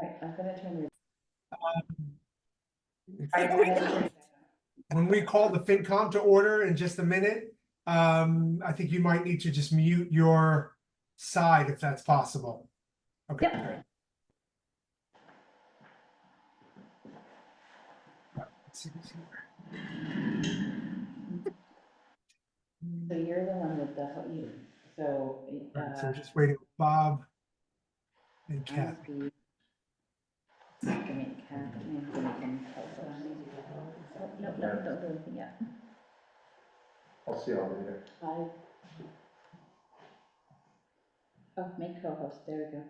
right, I'm gonna turn When we call the FinCom to order in just a minute, I think you might need to just mute your side if that's possible. Okay. Yep. Great. Let's see who's here. So you're the one with the, so. All right, so we're just waiting for Bob and I'm Kathy. Kathy. Oh, no, don't do anything yet. I'll see y'all later. Oh, make co-host, there we go.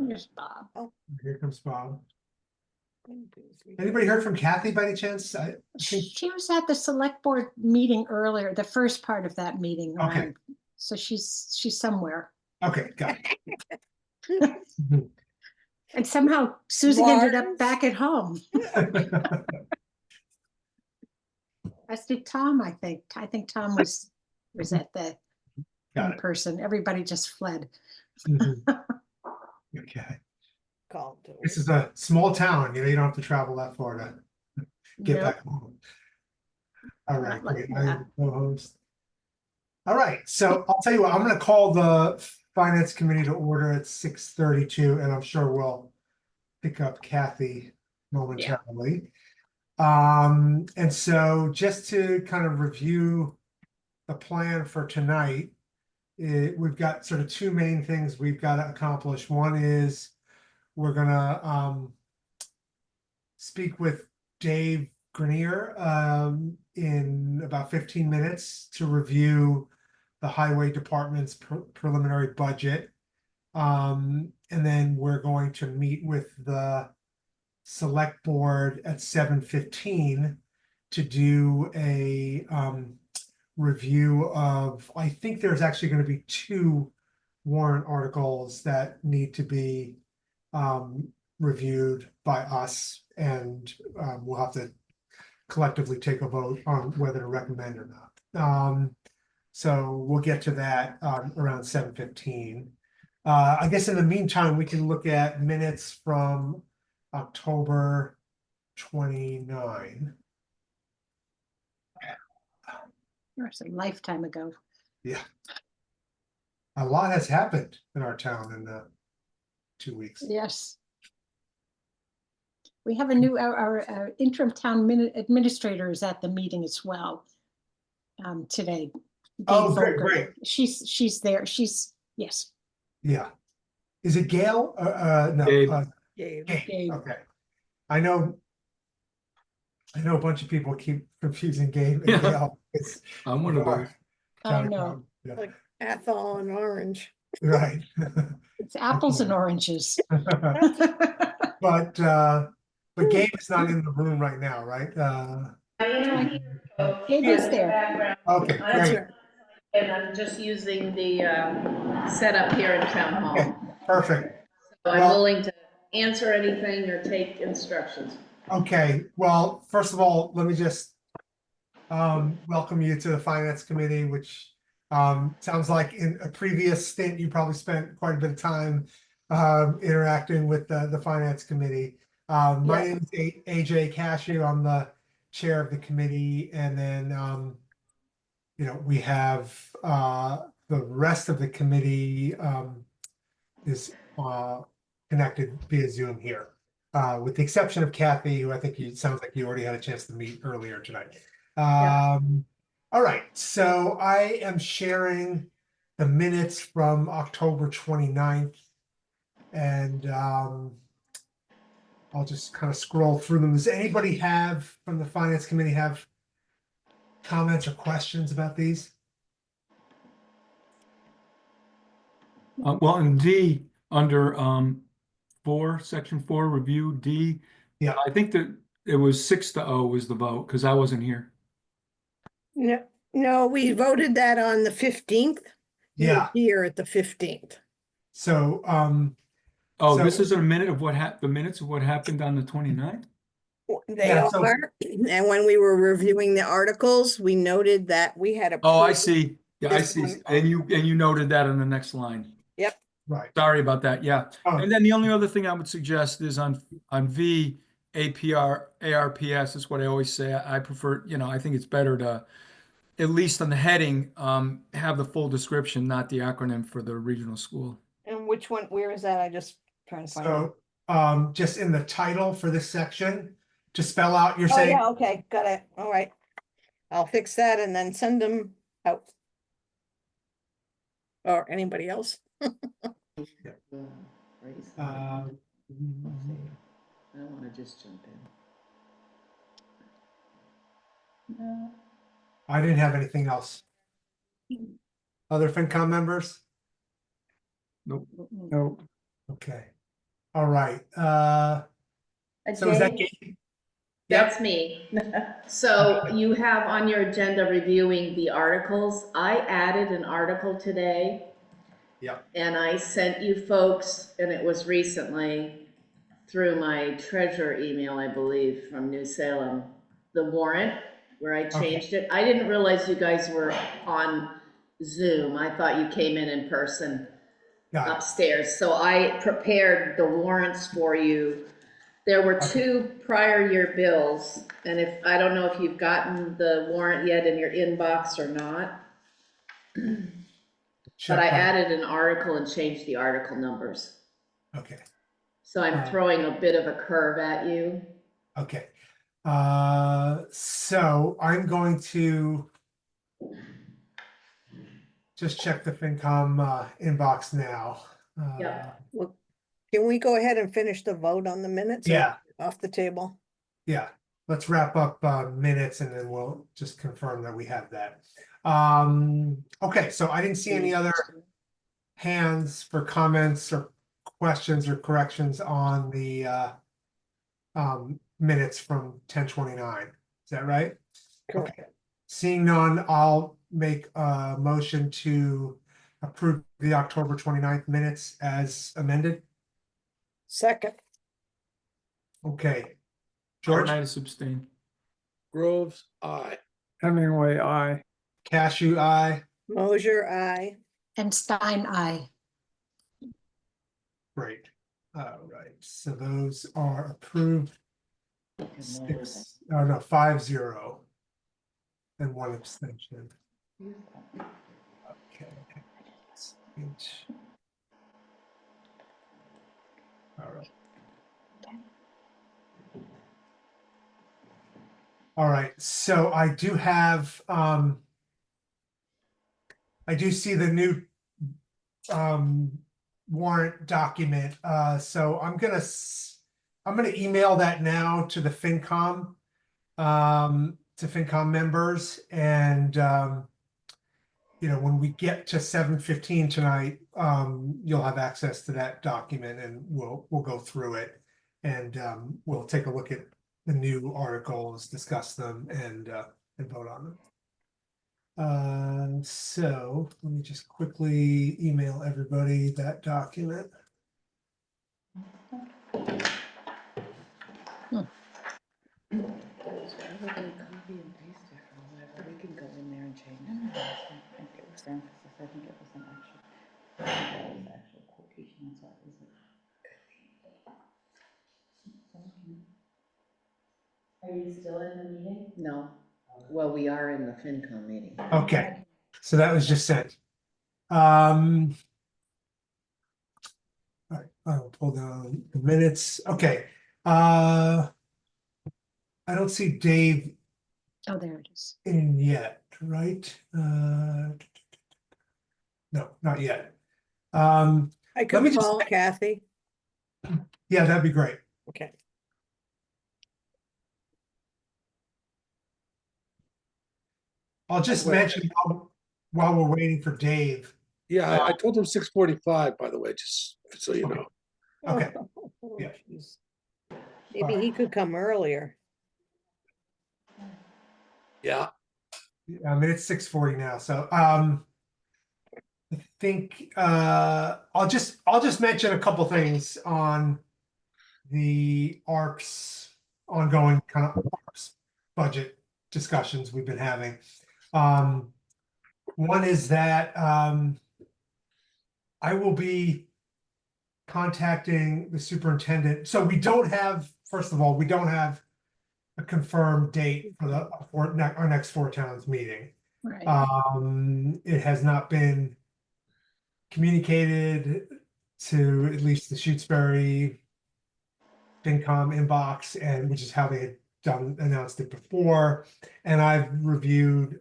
Here's Bob. Oh, Here comes Bob. Anybody heard from Kathy by any chance? I think she was at the select board meeting earlier, the first part of that meeting. Okay. So she's somewhere. Okay, got it. And somehow Susan ended up back at home. As did Tom, I think. I think Tom was at the in person. Everybody just fled. Okay. This is a small town, you don't have to travel that far to get back home. All right, great. Co-host. All right, so I'll tell you what, I'm going to call the Finance Committee to order at 6:32, and I'm sure we'll pick up Kathy momentarily. And so just to kind of review the plan for tonight, we've got sort of two main things we've got to accomplish. One is we're gonna speak with Dave Grenier in about 15 minutes to review the Highway Department's preliminary budget. And then we're going to meet with the Select Board at 7:15 to do a review of, I think there's actually going to be 2 warrant articles that need to be reviewed by us, and we'll have to collectively take a vote on whether to recommend or not. So we'll get to that around 7:15. I guess in the meantime, we can look at minutes from October 29. It's a lifetime ago. Yeah. A lot has happened in our town in 2 weeks. Yes. We have a new, our interim town administrator is at the meeting as well today. Oh, great. She's there. Yes. Yeah. Is it Gail? No. Gabe. Okay. I know a bunch of people keep confusing Gabe and Gail. I'm one of those. I know. Yeah. Like Ethel and orange. Right. It's apples and oranges. But Gabe is not in the room right now, right? Gabe is there. Okay, great. And I'm just using the setup here in town hall. Okay, perfect. So I'm willing to answer anything or take instructions. Okay, well, first of all, let me just welcome you to the Finance Committee, which sounds like in a previous stint, you probably spent quite a bit of time interacting with the Finance Committee. My name is AJ Cashew. I'm the chair of the committee, and then we have the rest of the committee is connected via Zoom here, with the exception of Kathy, who I think sounds like you already had a chance to meet earlier tonight. All right, so I am sharing the minutes from October 29th, and I'll just kind of scroll through them. Does anybody from the Finance Committee have comments or questions about these? Well, in D, under section 4, review D. Yeah. I think that it was 6-0 was the vote, because I wasn't here. No, we voted that on the 15th. Yeah. Here at the 15th. So, this is a minute of the minutes of what happened on the 29th? They Yeah, so- are, and when we were reviewing the articles, we noted that we had Oh, I approved. see. Yeah, I This see. one. And you noted that on the next line. Yep, right. Sorry about that. Yeah. Oh. And then the only other thing I would suggest is on V, APR, ARPS is what I always say. I prefer, I think it's better to, at least on the heading, have the full description, not the acronym for the regional school. and which one, where is that? I just trying to find it. So, just in the title for this section, to spell out, you're Oh, saying, yeah, okay, got it. All right. I'll fix that and then send them out. Or anybody else. Raise the hand. um, I don't wanna just jump in. No. I didn't have anything else. Other FinCom members? Nope. Mm-mm. Okay. All right, so is that Jay? Gabe? That's me. So you have on your agenda reviewing the articles. I added an article today. Yep. And I sent you folks, and it was recently, through my treasurer email, I believe, from New Salem, the warrant, where I changed it. I didn't realize you guys were on Zoom. I thought you came in person Got it. upstairs. So I prepared the warrants for you. There were Okay. 2 prior year bills, and I don't know if you've gotten the warrant yet in your inbox or not, but I Check. added an article and changed the article numbers. Okay, So I'm throwing a bit of a curve at you. okay. So I'm going to just check the FinCom inbox now. Yep. Well, can we go ahead and finish the vote on the minutes? Yeah, Off the table. yeah. Let's wrap up minutes and then we'll just confirm that we have that. Okay, so I didn't see any other hands for comments or questions or corrections on the minutes from 10:29. Is that right? Correct. Okay. Seeing none, I'll make a motion to approve the October 29th minutes as amended. Second, Okay. George, Arneitis abstain. Groves, aye. Hemingway, aye. Cashew, aye. Mosier, aye. And Stein, I. Great. All right, so those are approved. You can lower that. 5-0. And 1 abstention. Okay. All right. All right, so I do have, I do see the new warrant document. So I'm gonna email that now to the FinCom, to FinCom members, and when we get to 7:15 tonight, you'll have access to that document, and we'll go through it, and we'll take a look at the new articles, discuss them, and vote on them. So let me just quickly email everybody that document. We're gonna copy and paste it or whatever. We can go in there and change it. I think it was done, because I think it was an actual, I think that was the actual quotation, that's why it was like. Are you still in the meeting? No. Well, we are in the FinCom meeting. Okay, so that was just sent. All right, I'll pull down the minutes. Okay. I don't see Dave Oh, there it is. in yet, right? No, not yet. I me could just- call Kathy. Yeah, that'd be great. Okay. I'll just mention while we're waiting for Dave. Yeah, I told him 6:45, by the way, just so you know. Okay. Oh, Yeah. jeez. Maybe he could come earlier. Yeah, I mean, it's 6:40 now, so I think I'll just mention a couple things on the ARPS ongoing kind of budget discussions we've been having. One is that I will be contacting the superintendent. So we don't have, first of all, we don't have a confirmed date for our next Four Towns meeting. Right. It has not been communicated to at least the Shutesbury FinCom inbox, and which is how they had announced it before. And I've reviewed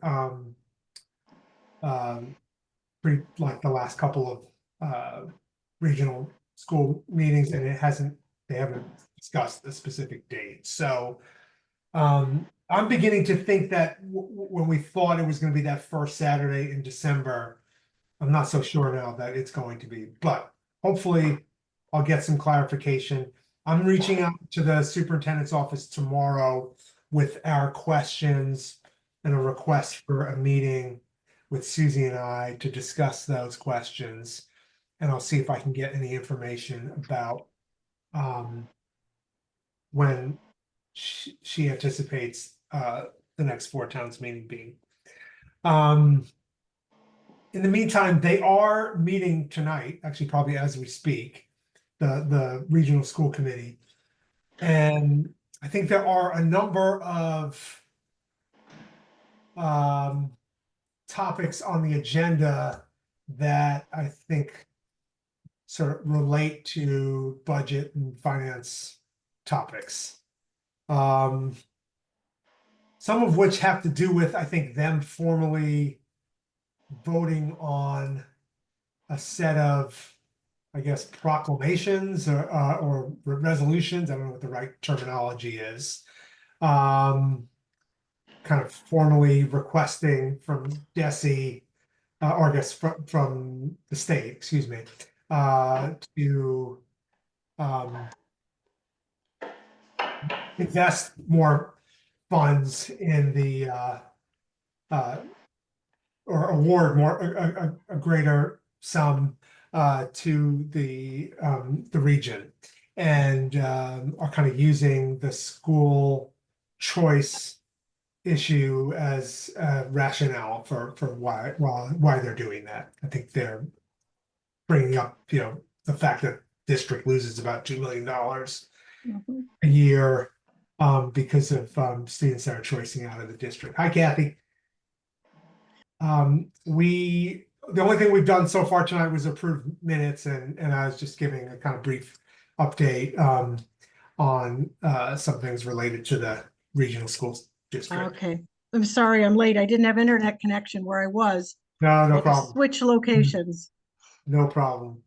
pretty like the last couple of regional school meetings, and they haven't discussed the specific date. So I'm beginning to think that when we thought it was going to be that first Saturday in December, I'm not so sure now that it's going to be, but hopefully I'll get some clarification. I'm reaching out to the superintendent's office tomorrow with our questions and a request for a meeting with Susie and I to discuss those questions. And I'll see if I can get any information about when she anticipates the next Four Towns meeting being. In the meantime, they are meeting tonight, actually probably as we speak, the regional school committee. And I think there are a number of topics on the agenda that I think sort of relate to budget and finance topics. Some of which have to do with, I think, them formally voting on a set of, I guess, proclamations or resolutions. I don't know what the right terminology is. Kind of formally requesting from DESE, or I guess from the state, excuse me, to invest more funds in the or award more a greater sum to the region, and are kind of using the school choice issue as rationale for why they're doing that. I think they're bringing up, the fact that district loses about $2 million a year because of students that are choicing out of the district. Hi, Kathy. The only thing we've done so far tonight was approve minutes, and I was just giving a kind of brief update on some things related to the regional schools district. Okay, I'm sorry I'm late. I didn't have internet connection where I was. No I had to problem. switch locations. No problem.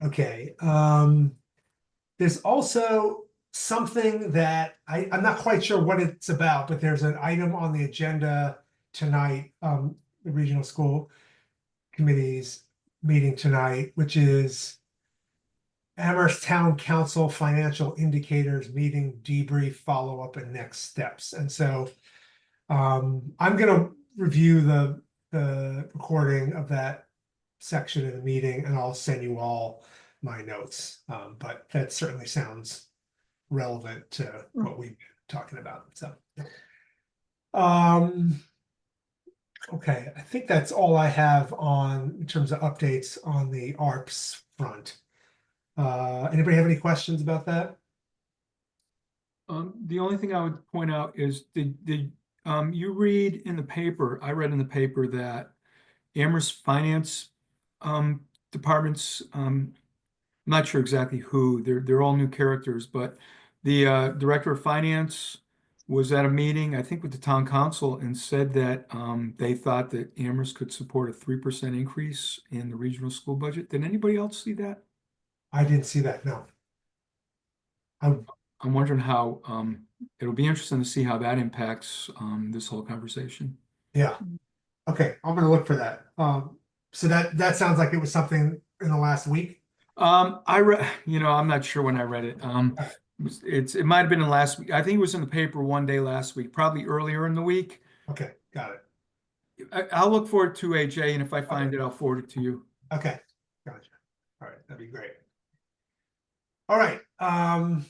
Okay. There's also something that I'm not quite sure what it's about, but there's an item on the agenda tonight, the regional school committee's meeting tonight, which is Amherst Town Council financial indicators meeting debrief, follow-up, and next steps. And so I'm gonna review the recording of that section of the meeting, and I'll send you all my notes. But that certainly sounds relevant to what we've been talking about. So okay, I think that's all I have in terms of updates on the ARPS front. Anybody have any questions about that? The only thing I would point out is you read in the paper, I read in the paper that Amherst finance departments, I'm not sure exactly who, they're all new characters, but the director of finance was at a meeting, I think with the town council, and said that they thought that Amherst could support a 3% increase in the regional school budget. Did anybody else see that? I didn't see that, no. I'm wondering how, it'll be interesting to see how that impacts this whole conversation. Yeah. Okay, I'm gonna look for that. So that sounds like it was something in the last week. I read, I'm not sure when I read it. It might have been in last week. I think it was in the paper one day last week, probably earlier in the week. Okay, got it. I'll look for it to AJ, and if I find it, I'll forward it to you. Okay, gotcha. All right, that'd be great. All right. I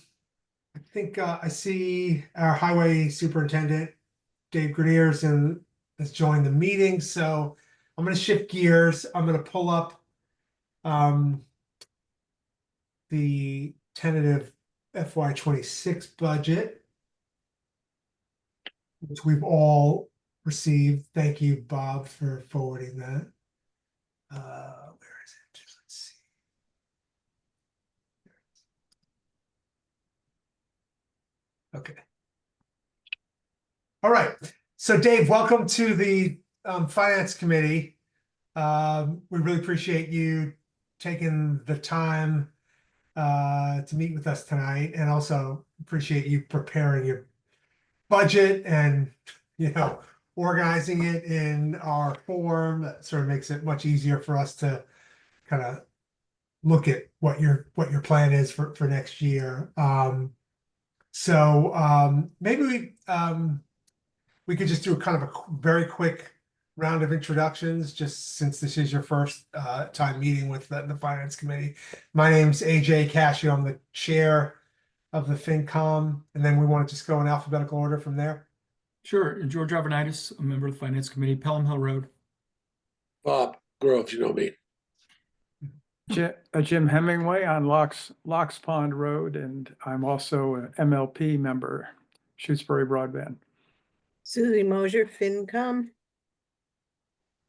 think I see our highway superintendent, Dave Greniers, and has joined the meeting. So I'm going to shift gears. I'm going to pull up the tentative FY26 budget, which we've all received. Thank you, Bob, for forwarding that. Where is it? Let's see. Okay. All right. So, Dave, welcome to the Finance Committee. We really appreciate you taking the time to meet with us tonight, and also appreciate you preparing your budget and, organizing it in our form. That sort of makes it much easier for us to kind of look at what your plan is for next year. Maybe we could just do a kind of a very quick round of introductions, just since this is your first time meeting with the Finance Committee. My name's AJ Cascio. I'm the chair of the FinCom, and then we want to just go in alphabetical order from there. Sure. George Avanitis, a member of the Finance Committee, Pelham Hill Road. Bob Groves, you know me. Jim Hemingway on Locks Pond Road, and I'm also an MLP member, Shutesbury Broadband. Susie Mosier, FinCom.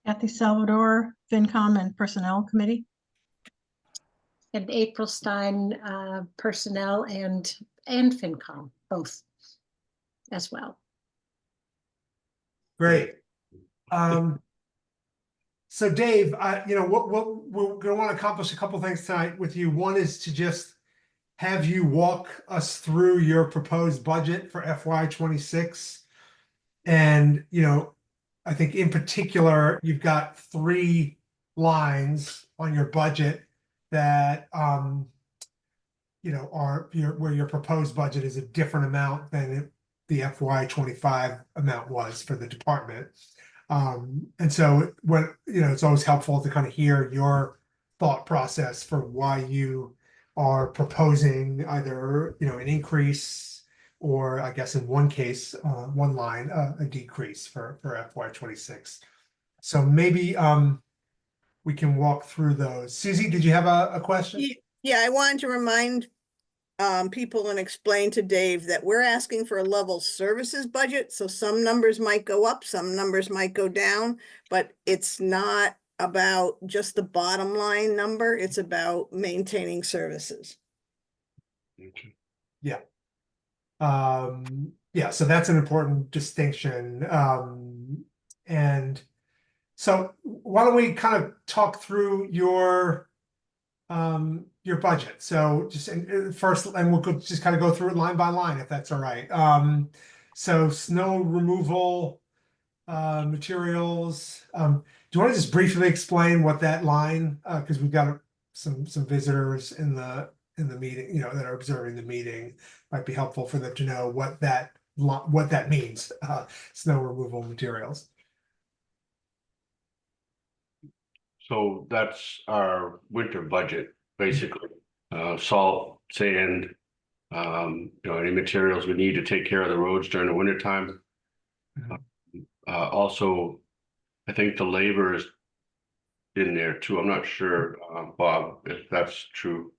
Kathy Salvador, FinCom and Personnel Committee. And April Stein, Personnel and FinCom, both as well. Great. So Dave, what we're going to want to accomplish a couple things tonight with you. One is to just have you walk us through your proposed budget for FY26. And, I think in particular, you've got 3 lines on your budget that, are where your proposed budget is a different amount than the FY25 amount was for the department. And so it's always helpful to kind of hear your thought process for why you are proposing either, an increase, or I guess in one case, one line, a decrease for FY26. So maybe we can walk through those. Susie, did you have a question? Yeah, I wanted to remind people and explain to Dave that we're asking for a level services budget. So some numbers might go up, some numbers might go down, but it's not about just the bottom line number. It's about maintaining services. Yeah. So that's an important distinction. And so why don't we kind of talk through your budget. So just first, and we'll just kind of go through it line by line, if that's all right. So snow removal, materials. Do you want to just briefly explain what that line, because we've got some visitors in the meeting, that are observing the meeting, might be helpful for them to know what that means, snow removal materials. So that's our winter budget, basically. Salt, sand, any materials we need to take care of the roads during the winter time. Also, I think the labor is in there too. I'm not sure, Bob, if that's true.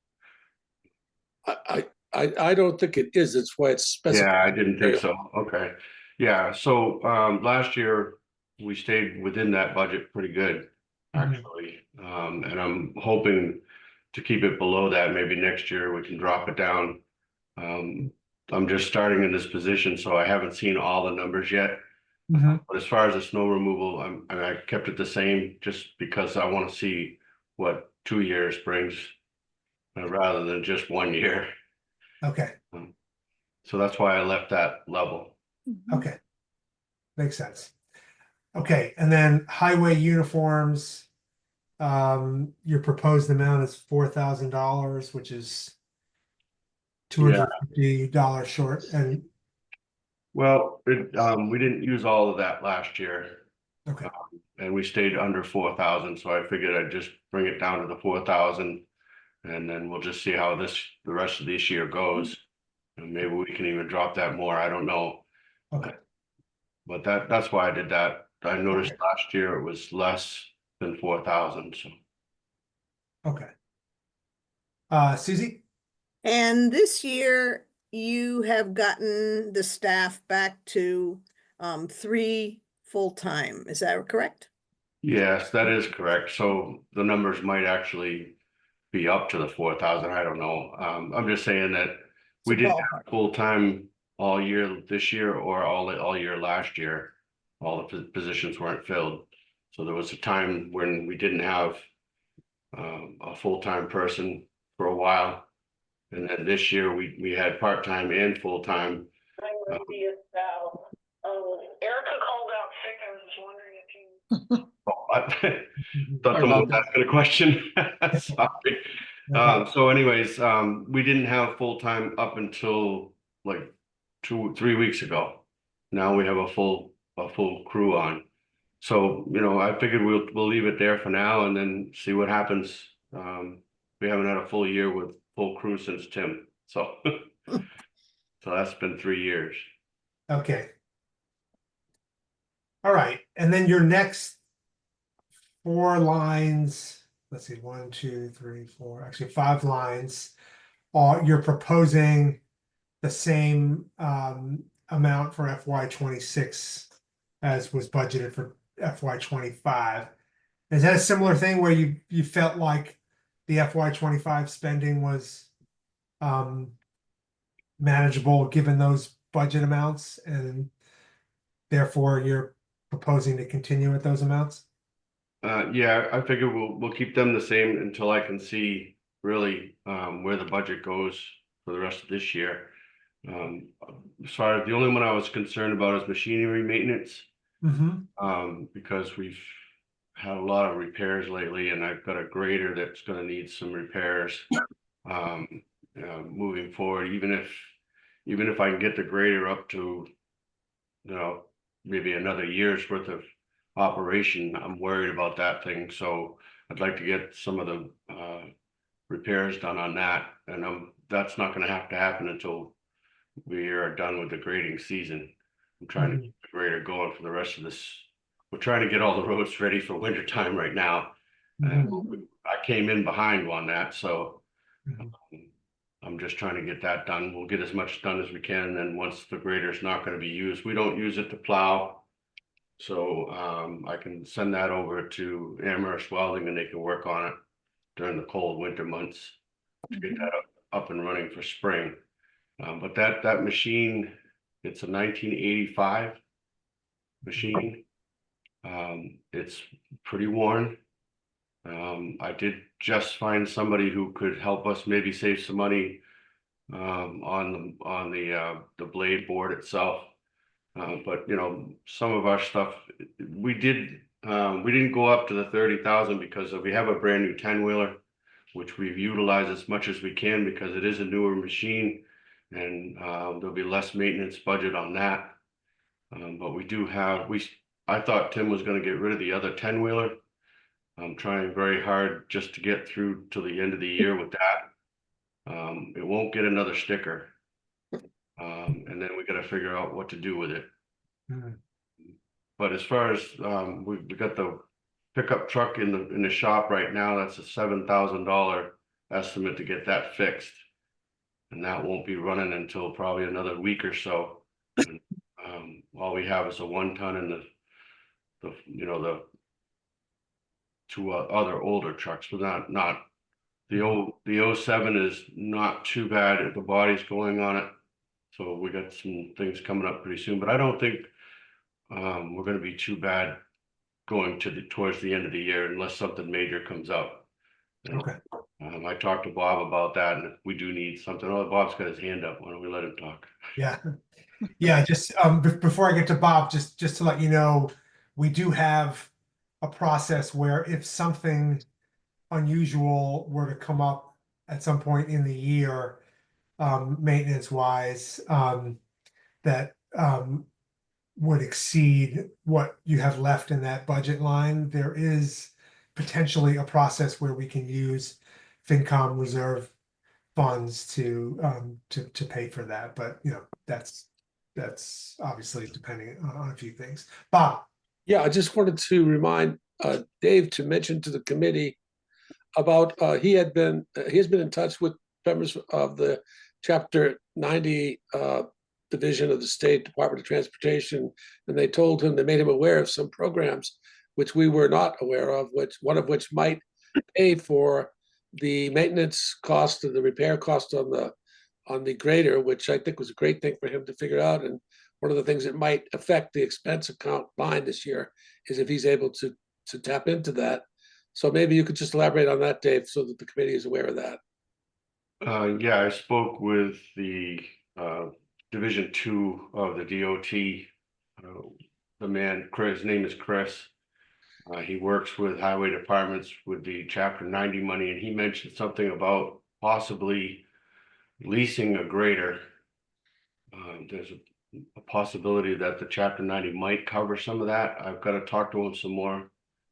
I don't think it is. It's why it's specified. Yeah, I didn't think so. Okay. Yeah, so last year we stayed within that budget pretty good, actually. And I'm hoping to keep it below that. Maybe next year we can drop it down. I'm just starting in this position, so I haven't seen all the numbers yet. But as far as the snow removal, I kept it the same just because I want to see what 2 years brings rather than just 1 year. Okay. So that's why I left that level. Okay. Makes sense. Okay. And then highway uniforms, your proposed amount is $4,000, which is $250 short. And well, we didn't use all of that last year. Okay. And we stayed under 4,000, so I figured I'd just bring it down to the 4,000, and then we'll just see how the rest of this year goes. And maybe we can even drop that more. I don't know. Okay. But that's why I did that. I noticed last year it was less than 4,000, so. Okay. Susie? And this year you have gotten the staff back to 3 full-time. Is that correct? Yes, that is correct. So the numbers might actually be up to the 4,000. I don't know. I'm just saying that we didn't have full-time all year this year or all year last year. All the positions weren't filled. So there was a time when we didn't have a full-time person for a while. And then this year we had part-time and full-time. Erica called out sick. I was just wondering if you. I thought someone was asking a question. Sorry. So anyways, we didn't have full-time up until like 3 weeks ago. Now we have a full crew on. So, I figured we'll leave it there for now and then see what happens. We haven't had a full year with full crew since Tim, so so that's been 3 years. Okay. All right, and then your next 4 lines, let's see, 1, 2, 3, 4, actually 5 lines, you're proposing the same amount for FY26 as was budgeted for FY25. Is that a similar thing where you felt like the FY25 spending was manageable given those budget amounts, and therefore you're proposing to continue at those amounts? Yeah, I figure we'll keep them the same until I can see really where the budget goes for the rest of this year. As far as the only one I was concerned about is machinery maintenance. Because we've had a lot of repairs lately, and I've got a grader that's going to need some repairs moving forward. Even if I can get the grader up to maybe another year's worth of operation, I'm worried about that thing. So I'd like to get some of the repairs done on that, and that's not going to have to happen until we are done with the grading season. I'm trying to keep the grader going for the rest of this. We're trying to get all the roads ready for winter time right now. I came in behind on that, so I'm just trying to get that done. We'll get as much done as we can, and then once the grader's not going to be used, we don't use it to plow. So I can send that over to Amherst Welding, and they can work on it during the cold winter months to get that up and running for spring. But that machine, it's a 1985 machine. It's pretty worn. I did just find somebody who could help us maybe save some money on the blade board itself. But some of our stuff we didn't go up to the 30,000 because we have a brand new 10-wheeler, which we've utilized as much as we can because it is a newer machine, and there'll be less maintenance budget on that. But we do have I thought Tim was going to get rid of the other 10-wheeler. I'm trying very hard just to get through to the end of the year with that. It won't get another sticker. And then we got to figure out what to do with it. But as far as we got the pickup truck in the shop right now, that's a $7,000 estimate to get that fixed, and that won't be running until probably another week or so. And, all we have is a 1-ton and the 2 other older trucks, but not the 07 is not too bad. The body's going on it. So we got some things coming up pretty soon, but I don't think we're going to be too bad going towards the end of the year unless something major comes up. Okay. I talked to Bob about that, and if we do need something, Bob's got his hand up. Why don't we let him talk? Yeah. Yeah, just before I get to Bob, just to let you know, we do have a process where if something unusual were to come up at some point in the year, maintenance wise, that would exceed what you have left in that budget line, there is potentially a process where we can use FinCom reserve funds to pay for that, but you know, that's obviously depending on a few things. Bob. Yeah, I just wanted to remind Dave to mention to the committee about he has been in touch with members of the Chapter 90 division of the State Department of Transportation, and they told him, they made him aware of some programs which we were not aware of, which one of which might pay for the maintenance cost and the repair cost on the grader, which I think was a great thing for him to figure out. And one of the things that might affect the expense account line this year is if he's able to tap into that. So maybe you could just elaborate on that, Dave, so that the committee is aware of that. Yeah, I spoke with the Division 2 of the DOT. The man, Chris, his name is Chris. He works with highway departments with the Chapter 90 money, and he mentioned something about possibly leasing a grader. There's a possibility that the Chapter 90 might cover some of that. I've got to talk to him some more.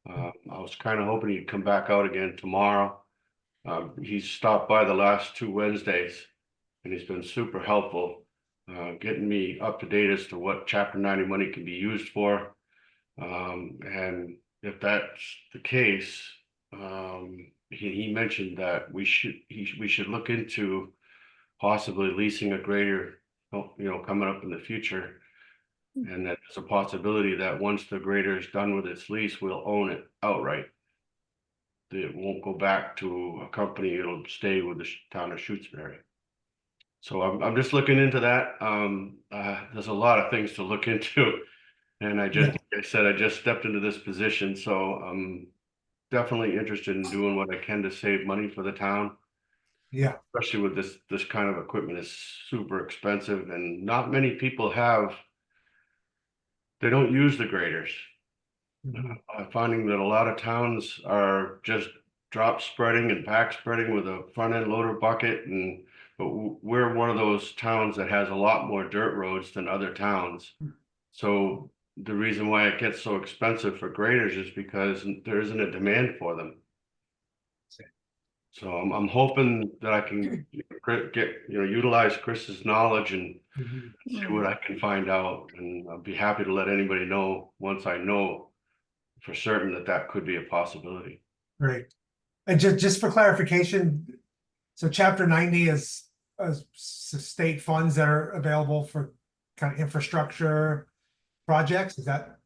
I was kind of hoping he'd come back out again tomorrow. He's stopped by the last 2 Wednesdays, and he's been super helpful, getting me up to date as to what Chapter 90 money can be used for. And if that's the case, he mentioned that we should look into possibly leasing a grader, you know, coming up in the future. And that there's a possibility that once the grader is done with its lease, we'll own it outright. It won't go back to a company, it'll stay with the town of Shutesbury. So I'm just looking into that. There's a lot of things to look into. And like I said, I just stepped into this position, so I'm definitely interested in doing what I can to save money for the town. Yeah. Especially with this kind of equipment is super expensive, and not many people they don't use the graders. I'm finding that a lot of towns are just drop spreading and pack spreading with a front end loader bucket, but we're one of those towns that has a lot more dirt roads than other towns. So the reason why it gets so expensive for graders is because there isn't a demand for them. So I'm hoping that I can utilize Chris's knowledge and see what I can find out, and I'll be happy to let anybody know once I know for certain that could be a possibility. Great. And just for clarification, so Chapter 90 is state funds that are available for kind of infrastructure projects. Is that?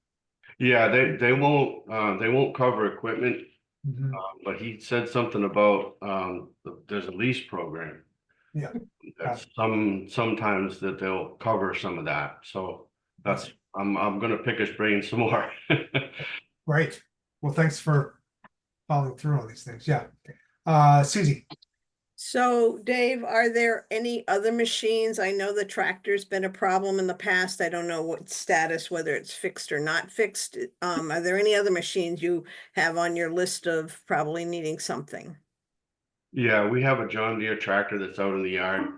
Yeah, they won't cover equipment, but he said something about there's a lease program. Yeah. That's sometimes that they'll cover some of that. So that's I'm gonna pick his brain some more. Great. Well, thanks for following through on these things. Yeah. Susie. So Dave, are there any other machines? I know the tractor's been a problem in the past. I don't know what status, whether it's fixed or not fixed. Are there any other machines you have on your list of probably needing something? Yeah, we have a John Deere tractor that's out in the yard.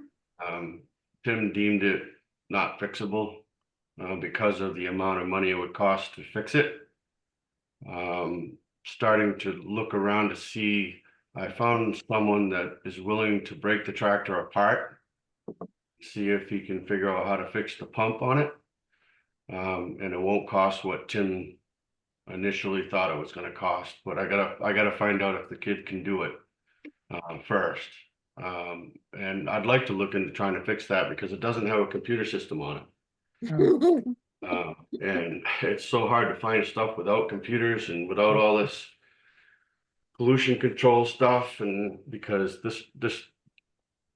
Tim deemed it not fixable because of the amount of money it would cost to fix it. Starting to look around to see, I found someone that is willing to break the tractor apart, see if he can figure out how to fix the pump on it. And it won't cost what Tim initially thought it was going to cost, but I gotta find out if the kid can do it first. And I'd like to look into trying to fix that because it doesn't have a computer system on it. And it's so hard to find stuff without computers and without all this pollution control stuff. And because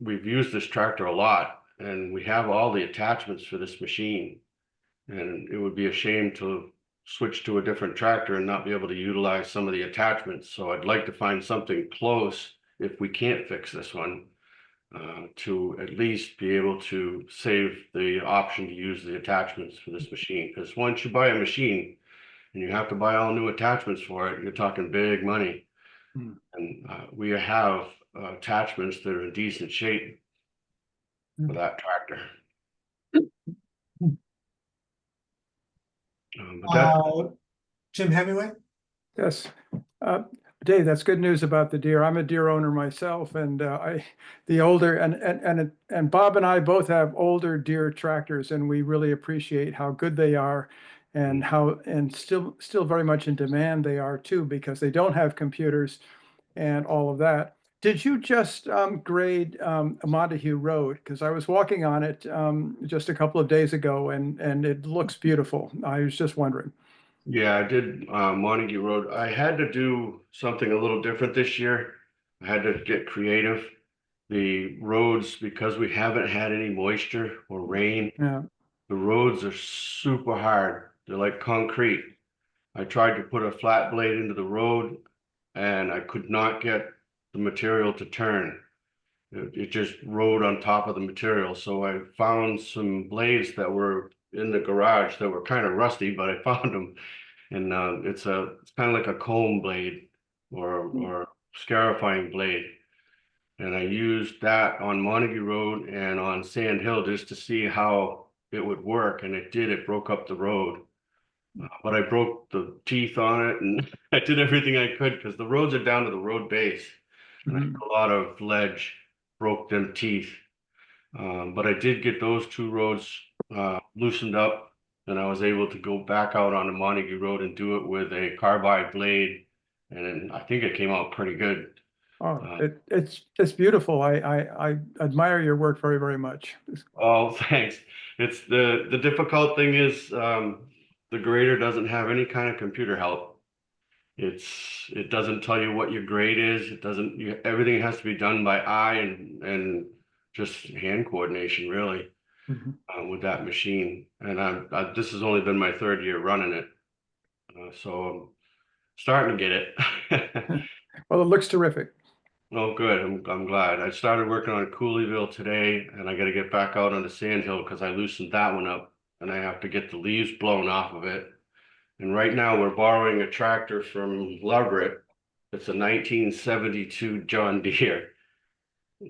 we've used this tractor a lot and we have all the attachments for this machine, and it would be a shame to switch to a different tractor and not be able to utilize some of the attachments. So I'd like to find something close if we can't fix this one, to at least be able to save the option to use the attachments for this machine. Because once you buy a machine and you have to buy all new attachments for it, you're talking big money. And we have attachments that are in decent shape for that tractor. Jim Hemingway? Yes. Dave, that's good news about the deer. I'm a deer owner myself, and the older and Bob and I both have older deer tractors, and we really appreciate how good they are, and still very much in demand they are too, because they don't have computers and all of that. Did you just grade Montague Road? Because I was walking on it just a couple of days ago, and it looks beautiful. I was just wondering. Yeah, I did Montague Road. I had to do something a little different this year. I had to get creative. The roads, because we haven't had any moisture or rain, Yeah. the roads are super hard. They're like concrete. I tried to put a flat blade into the road and I could not get the material to turn. It just rode on top of the material. So I found some blades that were in the garage that were kind of rusty, but I found them. And it's kind of like a comb blade or scarifying blade. And I used that on Montague Road and on Sand Hill just to see how it would work. And it did, it broke up the road. But I broke the teeth on it and I did everything I could because the roads are down to the road base. And I Mhm. had a lot of ledge, broke them teeth. But I did get those two roads loosened up and I was able to go back out on the Montague Road and do it with a carbide blade. And I think it came out pretty good. Oh, it's beautiful. I admire your work very, very much. Oh, thanks. It's the difficult thing is the grader doesn't have any kind of computer help. It doesn't tell you what your grade is. It doesn't everything has to be done by eye and just hand coordination really Mhm. with that machine. And this has only been my third year running it, so I'm starting to get it. Well, it looks terrific. Oh, good. I'm glad. I started working on Cooleyville today, and I got to get back out on the Sand Hill because I loosened that one up, and I have to get the leaves blown off of it. And right now, we're borrowing a tractor from Leverett. It's a 1972 John Deere,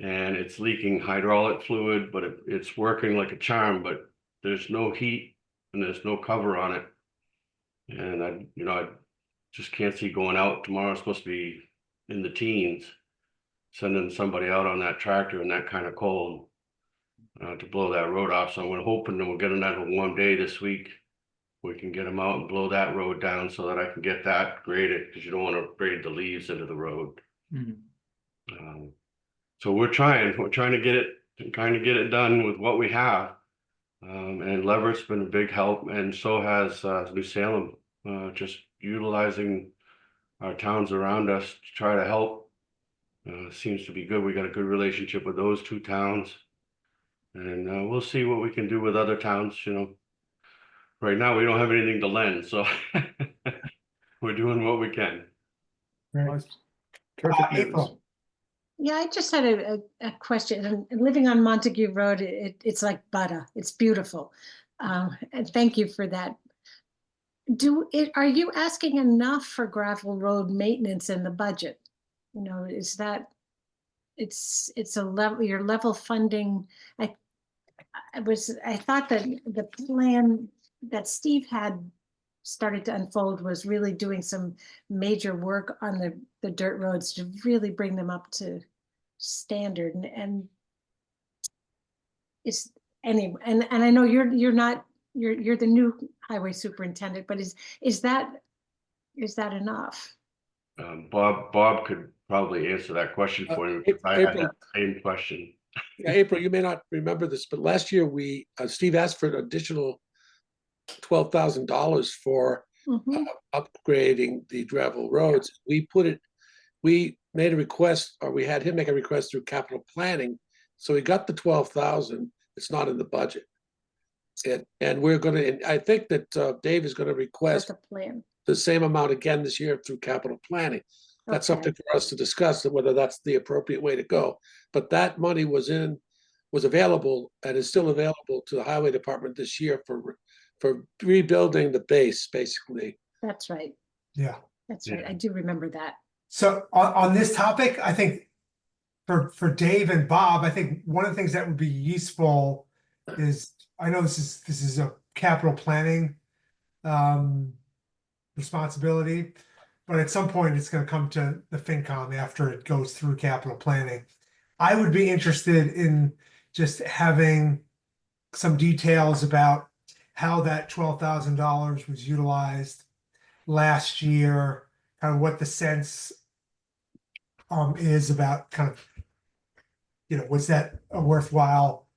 and it's leaking hydraulic fluid, but it's working like a charm. But there's no heat and there's no cover on it, and I just can't see going out. Tomorrow's supposed to be in the teens. Sending somebody out on that tractor in that kind of cold to blow that road off. So I'm hoping that we'll get another warm day this week. We can get them out and blow that road down so that I can get that graded because you don't want to grade the leaves into the road. Mhm. So we're trying to get it done with what we have. And Leverett's been a big help, and so has New Salem, just utilizing our towns around us to try to help. Seems to be good. We got a good relationship with those two towns, and we'll see what we can do with other towns. Right now we don't have anything to lend, so we're doing what we can. Right. Terrific news. April. Yeah, I just had a question. And living on Montague Road, it's like butter. It's beautiful. And thank you for that. Are you asking enough for gravel road maintenance in the budget? Is that it's a level, your level funding? I thought that the plan that Steve had started to unfold was really doing some major work on the dirt roads to really bring them up to standard. And it's anyway, and I know you're the new highway superintendent, but is that enough? Bob could probably answer that question for you. I had April, that same question. yeah, April, you may not remember this, but last year Steve asked for an additional $12,000 for upgrading the gravel roads. We made a request, or we had him make a request through capital planning. So we got the 12,000. It's not in the budget. And we're going to, I think that Dave is going to request the same amount again this year through capital planning. That's something for us to discuss, whether that's the appropriate way to go. But that money was available and is still available to the highway department this year for rebuilding the base, basically. That's right. Yeah. That's right. I do remember that. So on this topic, I think for Dave and Bob, I think one of the things that would be useful is, I know this is a capital planning responsibility, but at some point it's gonna come to the FinCom after it goes through capital planning. I would be interested in just having some details about how that $12,000 was utilized last year, kind of what the sense is about kind of, was that a worthwhile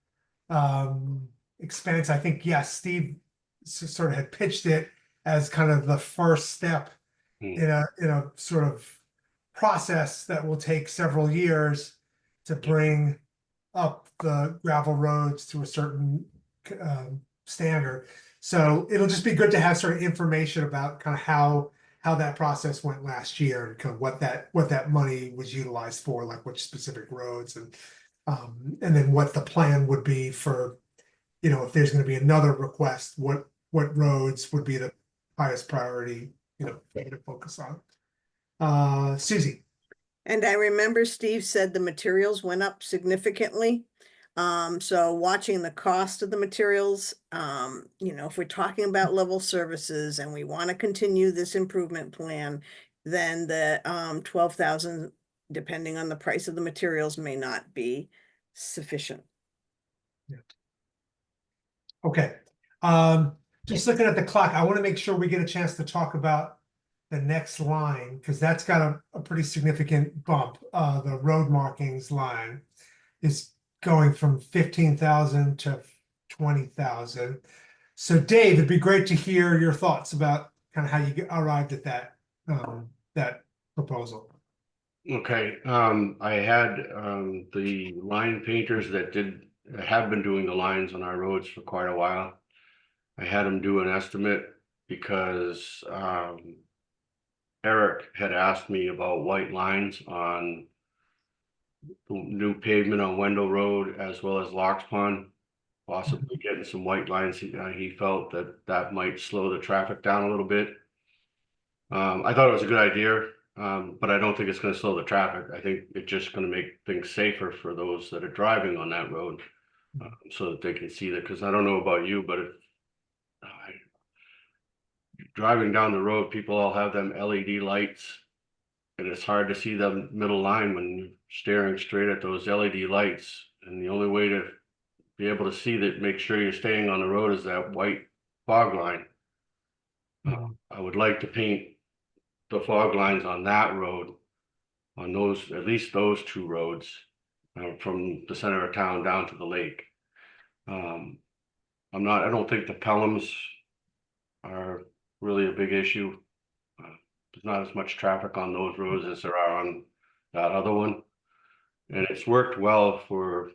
expense? I think, yes, Steve sort of had pitched it as kind of the first step in a sort of process that will take several years to bring up the gravel roads to a certain standard. So it'll just be good to have sort of information about kind of how that process went last year and kind of what that money was utilized for, like which specific roads, and then what the plan would be for, if there's going to be another request, what roads would be the highest priority, to focus on. Susie. And I remember Steve said the materials went up significantly. So watching the cost of the materials, if we're talking about level services and we want to continue this improvement plan, then the 12,000, depending on the price of the materials, may not be sufficient. Okay. Just looking at the clock, I want to make sure we get a chance to talk about the next line, because that's got a pretty significant bump. The road markings line is going from 15,000 to 20,000. So Dave, it'd be great to hear your thoughts about kind of how you arrived at that proposal. Okay, I had the line painters that have been doing the lines on our roads for quite a while. I had them do an estimate because Eric had asked me about white lines on the new pavement on Wendell Road as well as Locks Pond, possibly getting some white lines. He felt that might slow the traffic down a little bit. I thought it was a good idea, but I don't think it's going to slow the traffic. I think it's just going to make things safer for those that are driving on that road, so that they can see that. Because I don't know about you, but driving down the road, people all have them LED lights, and it's hard to see the middle line when you're staring straight at those LED lights. And the only way to be able to see that, make sure you're staying on the road, is that white fog line. I would like to paint the fog lines on that road, on those, at least those two roads, from the center of town down to the lake. I don't think the Pelhams are really a big issue. There's not as much traffic on those roads as there are on that other one. And it's worked well for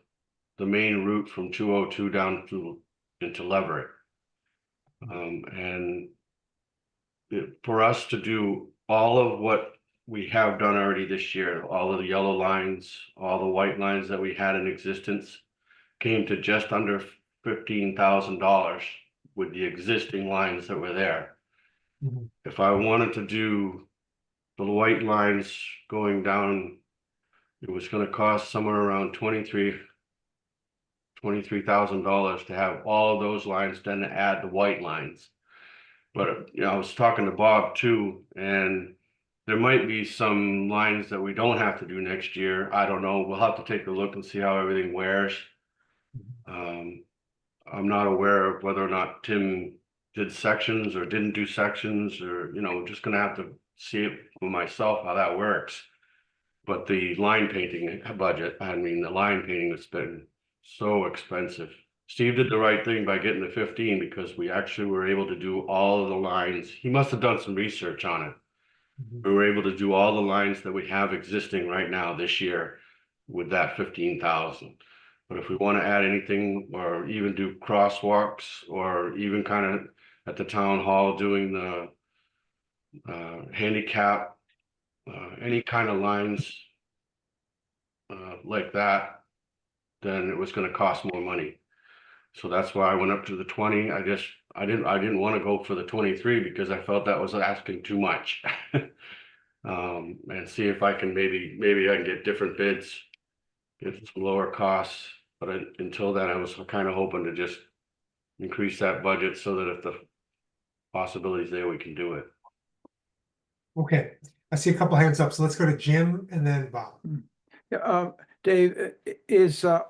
the main route from 202 down into Leverett. And for us to do all of what we have done already this year, all of the yellow lines, all the white lines that we had in existence, came to just under $15,000 with the existing lines that were there. If I wanted to do the white lines going down, it was going to cost somewhere around $23,000 to have all of those lines done, to add the white lines. But I was talking to Bob too, and there might be some lines that we don't have to do next year. I don't know. We'll have to take a look and see how everything wears. I'm not aware of whether or not Tim did sections or didn't do sections, or, just gonna have to see it for myself how that works. But the line painting budget, the line painting has been so expensive. Steve did the right thing by getting the 15, because we actually were able to do all of the lines. He must have done some research on it. We were able to do all the lines that we have existing right now this year with that 15,000. But if we want to add anything, or even do crosswalks, or even kind of at the town hall doing the handicap, any kind of lines like that, then it was going to cost more money. So that's why I went up to the 20. I didn't want to go for the 23, because I felt that was asking too much. And see if I can maybe I can get different bids, get some lower costs. But until then, I was kind of hoping to just increase that budget so that if the possibility's there, we can do it. Okay, I see a couple hands up, so let's go to Jim and then Bob. Yeah, Dave,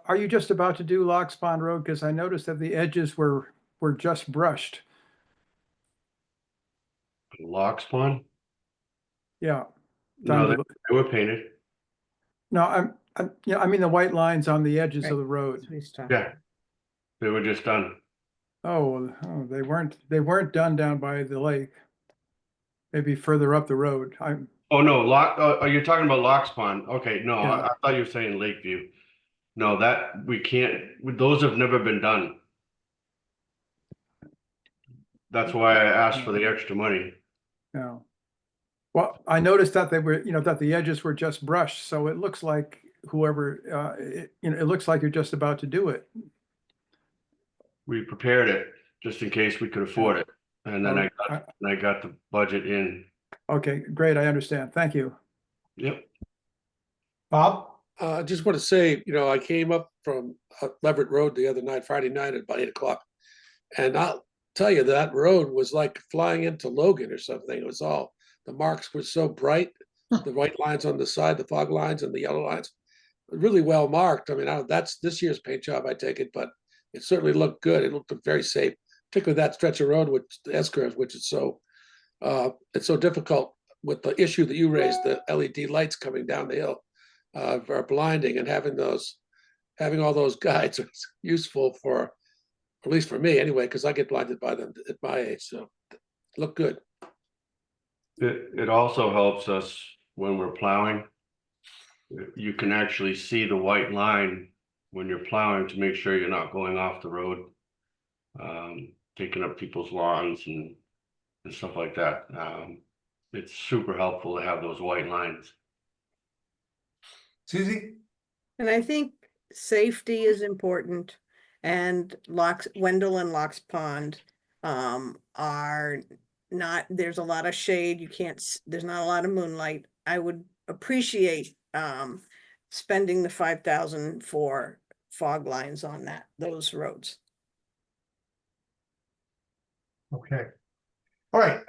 are you just about to do Locks Pond Road? Because I noticed that the edges were just brushed. Lock spawn? Yeah. No, down to they were painted. No, I mean the white lines on the edges of the Right. road. That's what he's talking Yeah, they were just done. Oh, they weren't done down by the lake. Maybe further up the road. Oh, no, are you talking about Lock Spawn? Okay, no, Yeah. I thought you were saying Lakeview. No, that, we can't, those have never been done. That's why I asked for the extra money. Yeah. Well, I noticed that they were, that the edges were just brushed, so it looks like whoever, it looks like you're just about to do it. We prepared it just in case we could afford it. And then Oh, I got the budget in. Okay, great, I understand. Thank you. Yep. Bob? I just want to say, I came up from Leverett Road the other night, Friday night at about 8 o'clock. And I'll tell you, that road was like flying into Logan or something. It was the marks were so bright, the white lines on the side, the fog lines and the yellow lines, really well marked. I mean, that's this year's paint job, I take it, but it certainly looked good. It looked very safe, particularly that stretch of road, which the S-curve, which is it's so difficult with the issue that you raised, the LED lights coming down the hill are blinding, and having all those guides is useful for, at least for me anyway, because I get blinded by them at my age. So look good. It also helps us when we're plowing. You can actually see the white line when you're plowing to make sure you're not going off the road, taking up people's lawns and stuff like that. It's super helpful to have those white lines. Susie? And I think safety is important, and Wendell and Locks Pond are not, there's a lot of shade. There's not a lot of moonlight. I would appreciate spending the 5,000 for fog lines on those roads. Okay. All right,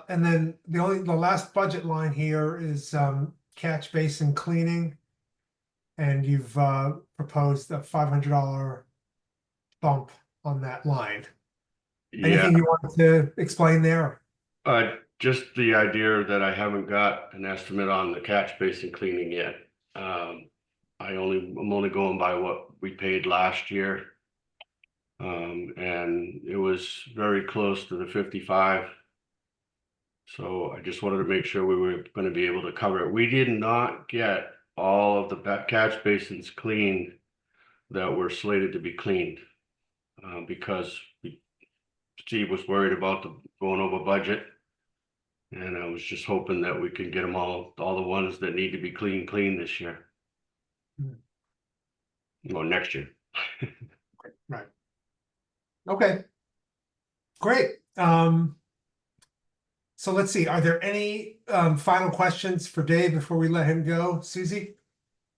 and then the last budget line here is catch basin cleaning. And you've proposed a $500 bump on that line. Yeah, Anything you wanted to explain there? just the idea that I haven't got an estimate on the catch basin cleaning yet. I'm only going by what we paid last year. And it was very close to the 55. So I just wanted to make sure we were going to be able to cover it. We did not get all of the catch basins cleaned that were slated to be cleaned because Steve was worried about going over budget. And I was just hoping that we could get them all the ones that need to be clean this year. Well, next year. Right. Okay. Great. So let's see. Are there any final questions for Dave before we let him go? Susie?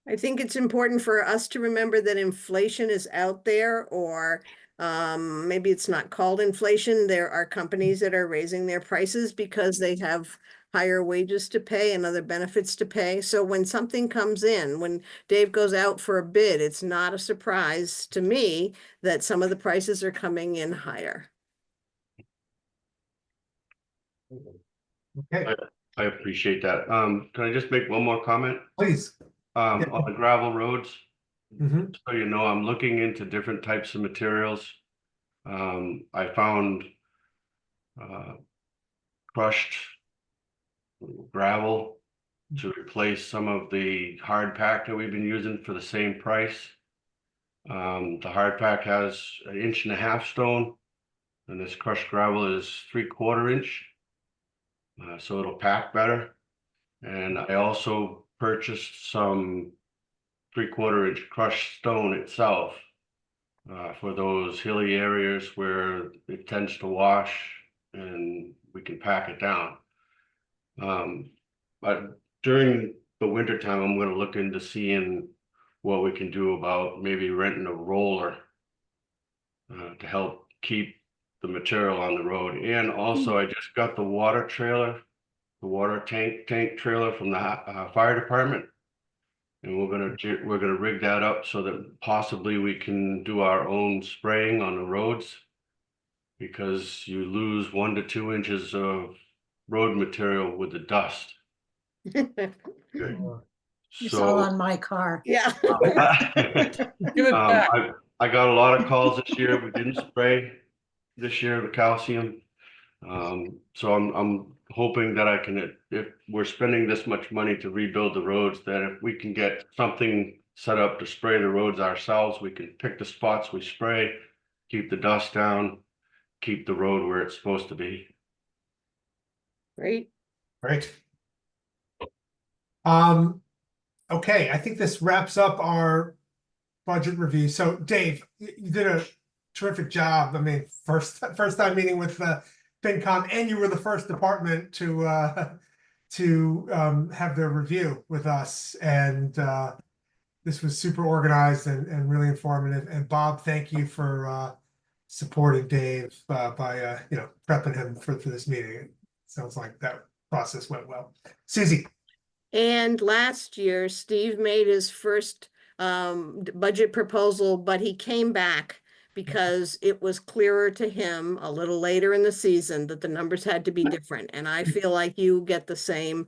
I think it's important for us to remember that inflation is out there, or maybe it's not called inflation. There are companies that are raising their prices because they have higher wages to pay and other benefits to pay. So when something comes in, when Dave goes out for a bid, it's not a surprise to me that some of the prices are coming in higher. Okay. I appreciate that. Can I just make one more comment? Please. On the gravel roads, Mm-hmm. so you know, I'm looking into different types of materials. I found crushed gravel to replace some of the hard pack that we've been using for the same price. The hard pack has 1.5 inch stone, and this crushed gravel is 3/4 inch. So it'll pack better. And I also purchased some 3/4 inch crushed stone itself for those hilly areas where it tends to wash and we can pack it down. But during the winter time, I'm going to look into seeing what we can do about maybe renting a roller to help keep the material on the road. And also I just got the water trailer the water tank trailer from the fire department. And we're gonna rig that up so that possibly we can do our own spraying on the roads. Because you lose 1 to 2 inches of road material with the dust. It's all So on my car. Yeah. Give it back. I got a lot of calls this year. We didn't spray this year, the calcium. So I'm hoping that I can, if we're spending this much money to rebuild the roads, that if we can get something set up to spray the roads ourselves, we can pick the spots we spray, keep the dust down, keep the road where it's supposed to be. Great. Great. Okay, I think this wraps up our budget review. So Dave, you did a terrific job. I mean, first time meeting with FinCom, and you were the first department to have their review with us. And this was super organized and really informative. And Bob, thank you for supporting Dave by prepping him for this meeting. It sounds like that process went well. Susie. And last year, Steve made his first budget proposal, but he came back because it was clearer to him a little later in the season that the numbers had to be different. And I feel like you get the same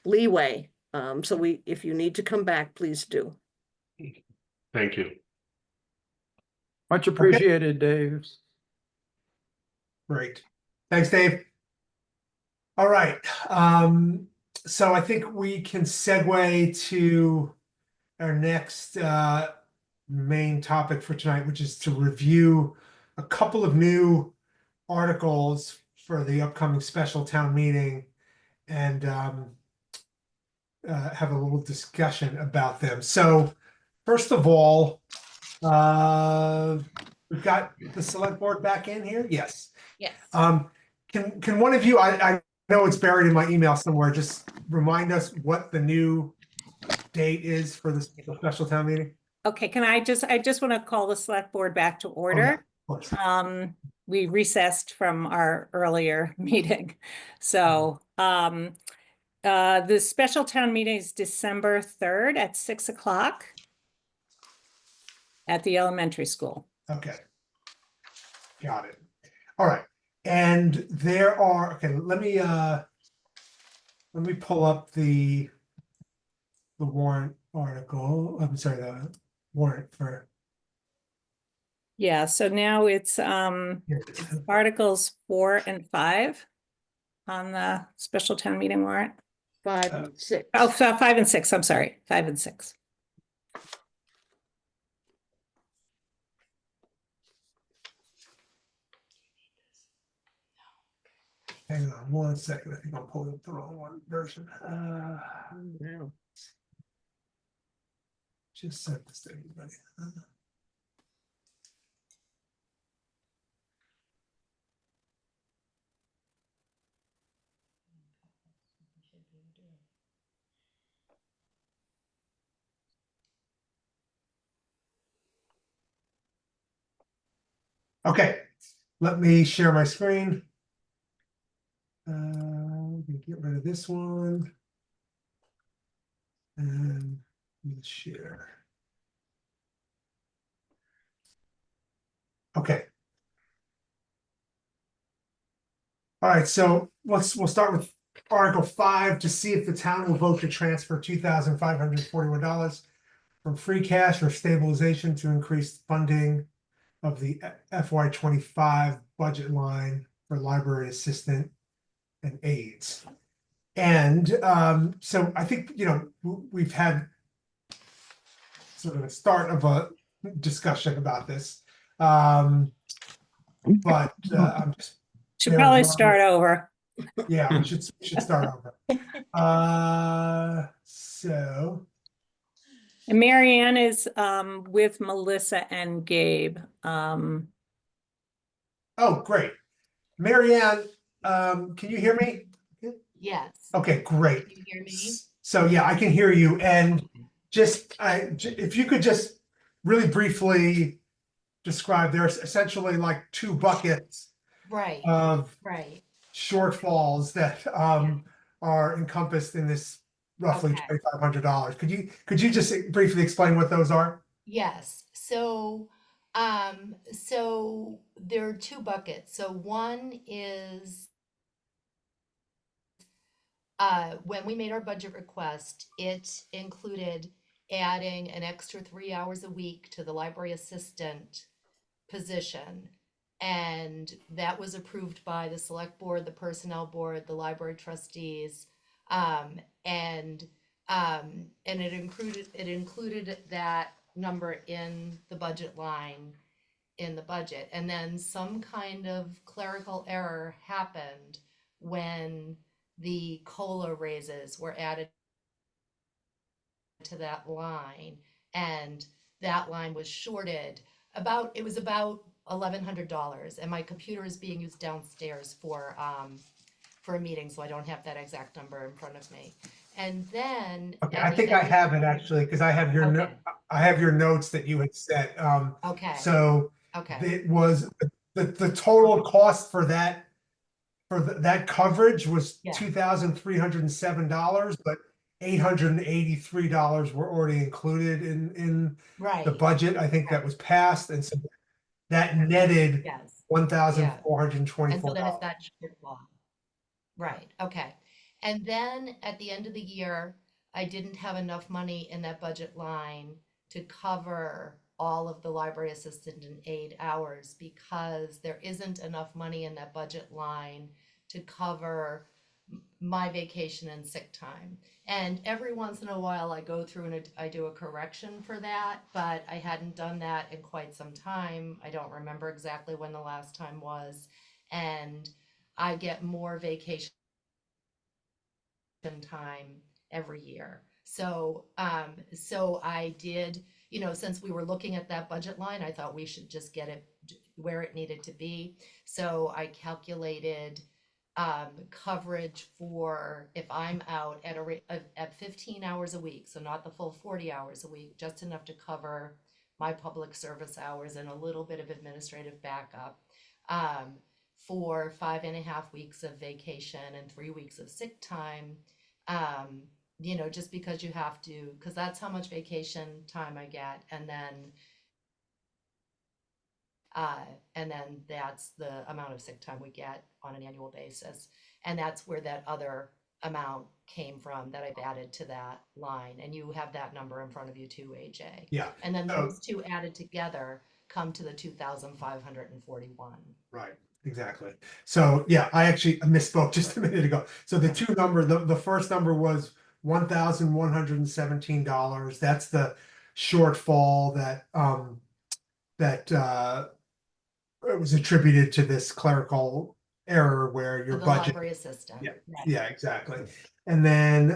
leeway. So if you need to come back, please do. Thank you. Much appreciated, Dave. Great. Thanks, Dave. All right. So I think we can segue to our next main topic for tonight, which is to review a couple of new articles for the upcoming special town meeting and have a little discussion about them. So first of all, we've got the select board back in here. Yes. Yes. Can one of you, I know it's buried in my email somewhere, just remind us what the new date is for the special town meeting? Okay, I just want to call the select board back to order. Oh, yeah, of course. We recessed from our earlier meeting. So the special town meeting is December 3rd at 6 o'clock at the elementary school. Okay. Got it. All right. And there are, okay, let me pull up the warrant article. I'm sorry, the warrant for. Yeah, so now it's Articles 4 and 5 on the special town meeting warrant. 5 and 6. Oh, 5 and 6, I'm sorry, 5 and 6. Hang on 1 second. I think I'm pulling up the wrong one version. No. Just sent this to everybody. Okay, let me share my screen. Get rid of this one. And share. Okay. All right, so we'll start with Article 5 to see if the town will vote to transfer $2,541 from free cash or stabilization to increase funding of the FY25 budget line for library assistant and aides. And so I think, we've had sort of a start of a discussion about this. But I'm just Should probably start over. Yeah, we should start over. So. And Marianne is with Melissa and Gabe. Oh, great. Marianne, can you hear me? Yes. Okay, great. Can you hear me? So yeah, I can hear you. And if you could just really briefly describe, there's essentially like two buckets Right. of Right. shortfalls that are encompassed in this roughly Okay. $2,500. Could you just briefly explain what those are? Yes, so there are two buckets. So one is when we made our budget request, it included adding an extra 3 hours a week to the library assistant position. And that was approved by the select board, the personnel board, the library trustees. Um, and it included that number in the budget line in the budget. And then some kind of clerical error happened when the COLA raises were added to that line, and that line was shorted it was about $1,100, and my computer is being used downstairs for a meeting, so I don't have that exact number in front of me. And then Okay, at I the think I end of have it actually, because I have your Okay. I have your notes that you had set. Okay. So Okay. it was the total cost for that that coverage was Yeah. $2,307, but $883 were already included in the Right. budget. I think that was passed, and so that netted Yes. $1,424. And so then it's that shortfall. Right, okay. And then at the end of the year, I didn't have enough money in that budget line to cover all of the library assistant and aide hours because there isn't enough money in that budget line to cover my vacation and sick time. And every once in a while I go through and I do a correction for that, but I hadn't done that in quite some time. I don't remember exactly when the last time was. And I get more vacation time every year. So I did, since we were looking at that budget line, I thought we should just get it where it needed to be. So I calculated coverage for if I'm out at at 15 hours a week, so not the full 40 hours a week, just enough to cover my public service hours and a little bit of administrative backup. For 5.5 weeks of vacation and 3 weeks of sick time, just because you have to, because that's how much vacation time I get, and then that's the amount of sick time we get on an annual basis, and that's where that other amount came from that I've added to that line, and you have that number in front of you too, AJ. Yeah. And then those two added together come to the 2,541. Right, exactly. So yeah, I actually misspoke just a minute ago. So the the first number was $1,117. That's the shortfall that it was attributed to this clerical error where your The budget. library assistant. Yeah, Right. yeah, exactly. And then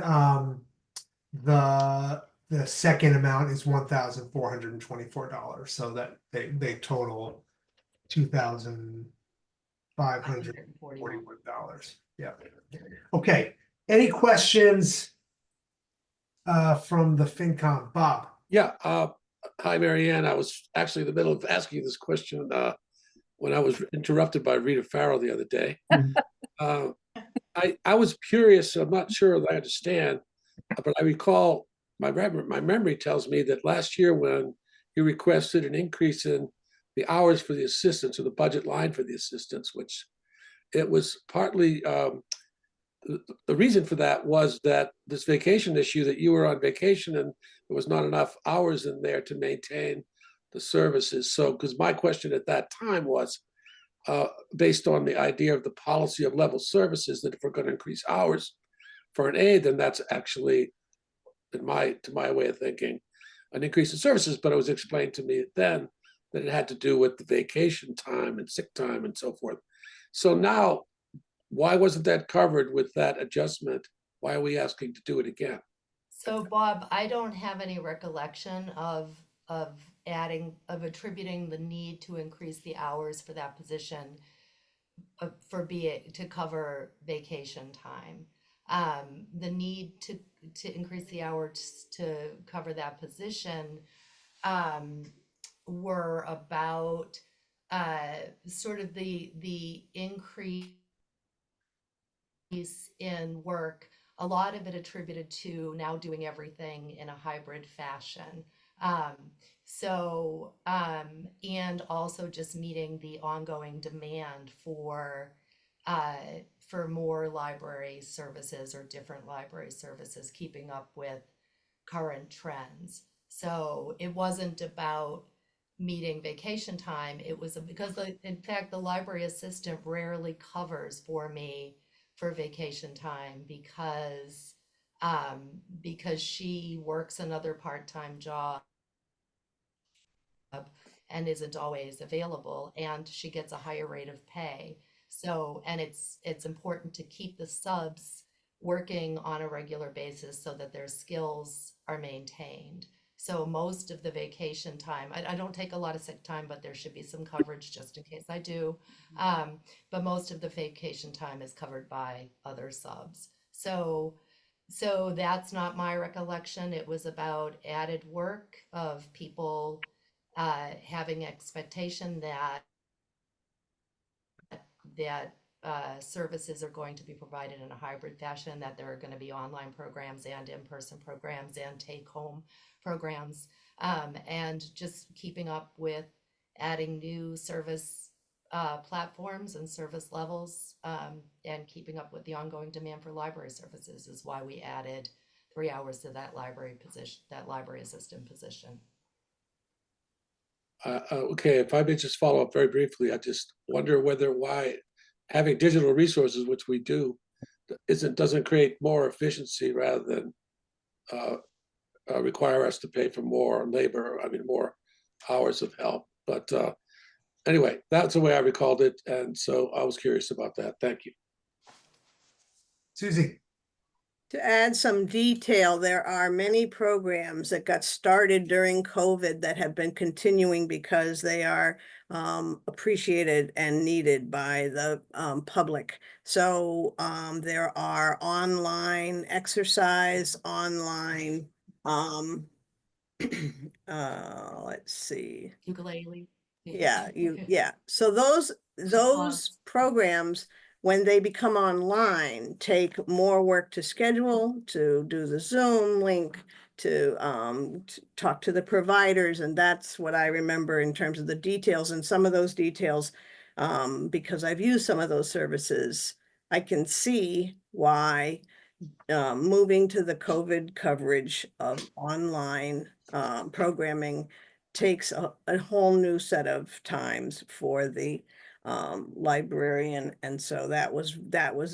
the second amount is $1,424. So that they total $2,541. Yeah. Okay. Any questions from the FinCom? Bob? Yeah. Hi, Mary Ann. I was actually in the middle of asking you this question when I was interrupted by Rita Farrell the other day. I was curious. I'm not sure that I understand, but I recall my memory tells me that last year when you requested an increase in the hours for the assistants or the budget line for the assistants, which it was partly the reason for that was that this vacation issue, that you were on vacation and there was not enough hours in there to maintain the services. So, because my question at that time was based on the idea of the policy of level services, that if we're going to increase hours for an aide, then that's actually, to my way of thinking, an increase in services. But it was explained to me then that it had to do with the vacation time and sick time and so forth. So now, why wasn't that covered with that adjustment? Why are we asking to do it again? So Bob, I don't have any recollection of attributing the need to increase the hours for that position to cover vacation time. The need to increase the hours to cover that position were about sort of the increase in work, a lot of it attributed to now doing everything in a hybrid fashion. And also just meeting the ongoing demand for more library services or different library services, keeping up with current trends. So it wasn't about meeting vacation time. It was because in fact, the library assistant rarely covers for me for vacation time because she works another part-time job and isn't always available, and she gets a higher rate of pay. So, and it's important to keep the subs working on a regular basis so that their skills are maintained. So most of the vacation time, I don't take a lot of sick time, but there should be some coverage just in case I do. But most of the vacation time is covered by other subs. So that's not my recollection. It was about added work of people having expectation that services are going to be provided in a hybrid fashion, that there are going to be online programs and in-person programs and take-home programs, and just keeping up with adding new service platforms and service levels, and keeping up with the ongoing demand for library services is why we added 3 hours to that library position, that library assistant position. Okay, if I may just follow up very briefly, I just wonder why having digital resources, which we do, doesn't create more efficiency rather than require us to pay for more labor, more hours of help. But anyway, that's the way I recalled it. And so I was curious about that. Thank you. Susie. To add some detail, there are many programs that got started during COVID that have been continuing because they are appreciated and needed by the public. So there are online exercise, online, let's see. Ukulele. Yeah. So those programs, when they become online, take more work to schedule, to do the Zoom link, to talk to the providers. And that's what I remember in terms of the details. And some of those details, because I've used some of those services, I can see why moving to the COVID coverage of online programming takes a whole new set of times for the librarian. And so that was,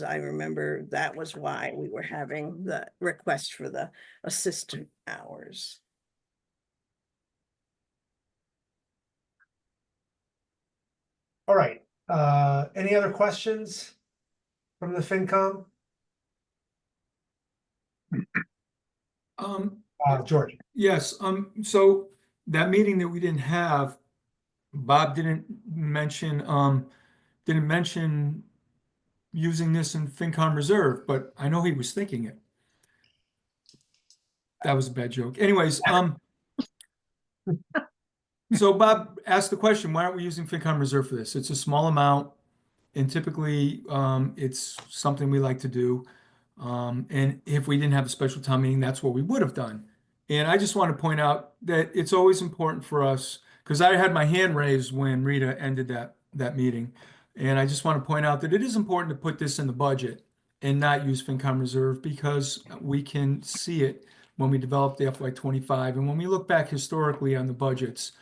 I remember that was why we were having the request for the assistant hours. All right. Any other questions from the FinCom? George. Yes, so that meeting that we didn't have, Bob didn't mention using this in FinCom reserve, but I know he was thinking it. That was a bad joke. Anyways, so Bob asked the question, why aren't we using FinCom reserve for this? It's a small amount, and typically it's something we like to do. And if we didn't have a special town meeting, that's what we would have done. And I just want to point out that it's always important for us, because I had my hand raised when Rita ended that meeting. And I just want to point out that it is important to put this in the budget and not use FinCom reserve, because we can see it when we develop the FY25. And when we look back historically on the budgets,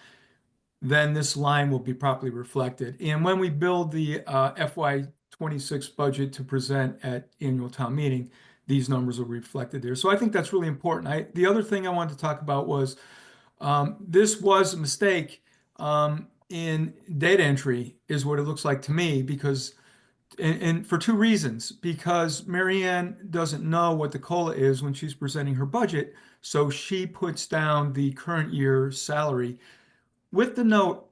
then this line will be properly reflected. And when we build the FY26 budget to present at annual town meeting, these numbers will be reflected there. So I think that's really important. The other thing I wanted to talk about was this was a mistake in data entry, is what it looks like to me, because and for two reasons. Because Marianne doesn't know what the COLA is when she's presenting her budget, so she puts down the current year salary with the note,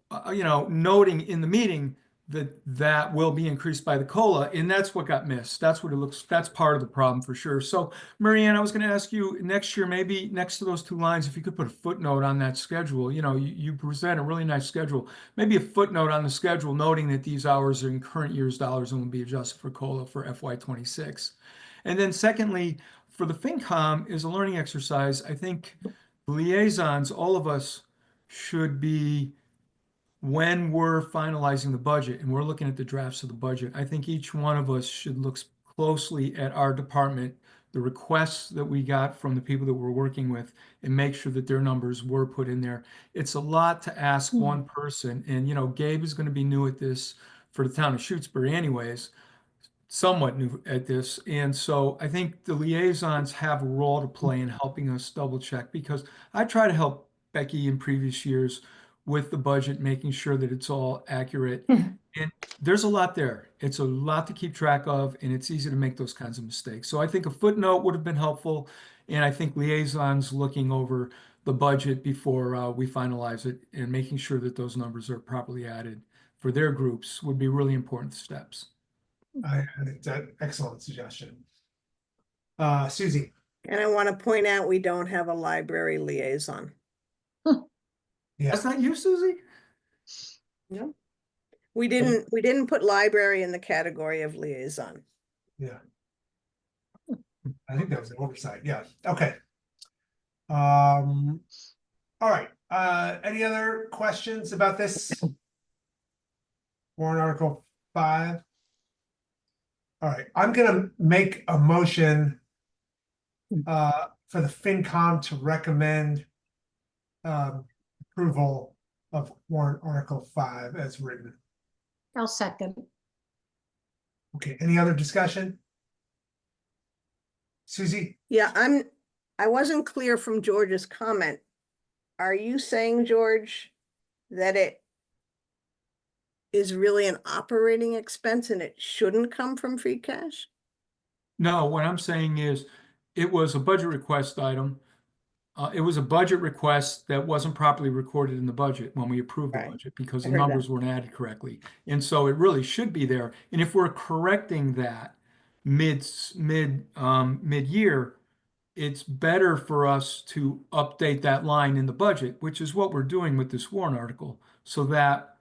noting in the meeting that will be increased by the COLA, and that's what got missed. That's what it looks, that's part of the problem for sure. So Marianne, I was going to ask you next year, maybe next to those two lines, if you could put a footnote on that schedule. You know, you present a really nice schedule, maybe a footnote on the schedule noting that these hours are in current year's dollars and will be adjusted for COLA for FY26. And then secondly, for the FinCom is a learning exercise. I think liaisons, all of us should be, when we're finalizing the budget and we're looking at the drafts of the budget, I think each one of us should look closely at our department, the requests that we got from the people that we're working with, and make sure that their numbers were put in there. It's a lot to ask one person. And, you know, Gabe is going to be new at this for the town of Shutesbury anyways, somewhat new at this. And so I think the liaisons have a role to play in helping us double check, because I try to help Becky in previous years with the budget, making sure that it's all accurate. And there's a lot there. It's a lot to keep track of, and it's easy to make those kinds of mistakes. So I think a footnote would have been helpful. And I think liaisons looking over the budget before we finalize it and making sure that those numbers are properly added for their groups would be really important steps. I think that's an excellent suggestion. Susie. And I want to point out, we don't have a library liaison. Yeah. That's not you, Susie? No. We didn't put library in the category of liaison. Yeah. I think that was an oversight. Yeah. Okay. All right. Any other questions about this? Warrant Article 5. All right. I'm gonna make a motion for the FinCom to recommend approval of Warrant Article 5 as written. I'll second. Okay, any other discussion? Susie? Yeah, I wasn't clear from George's comment. Are you saying, George, that it is really an operating expense and it shouldn't come from free cash? No, what I'm saying is it was a budget request item. It was a budget request that wasn't properly recorded in the budget when we approved the Right. budget because I the heard that. numbers weren't added correctly. And so it really should be there. And if we're correcting that mid-year, it's better for us to update that line in the budget, which is what we're doing with this warrant article, so that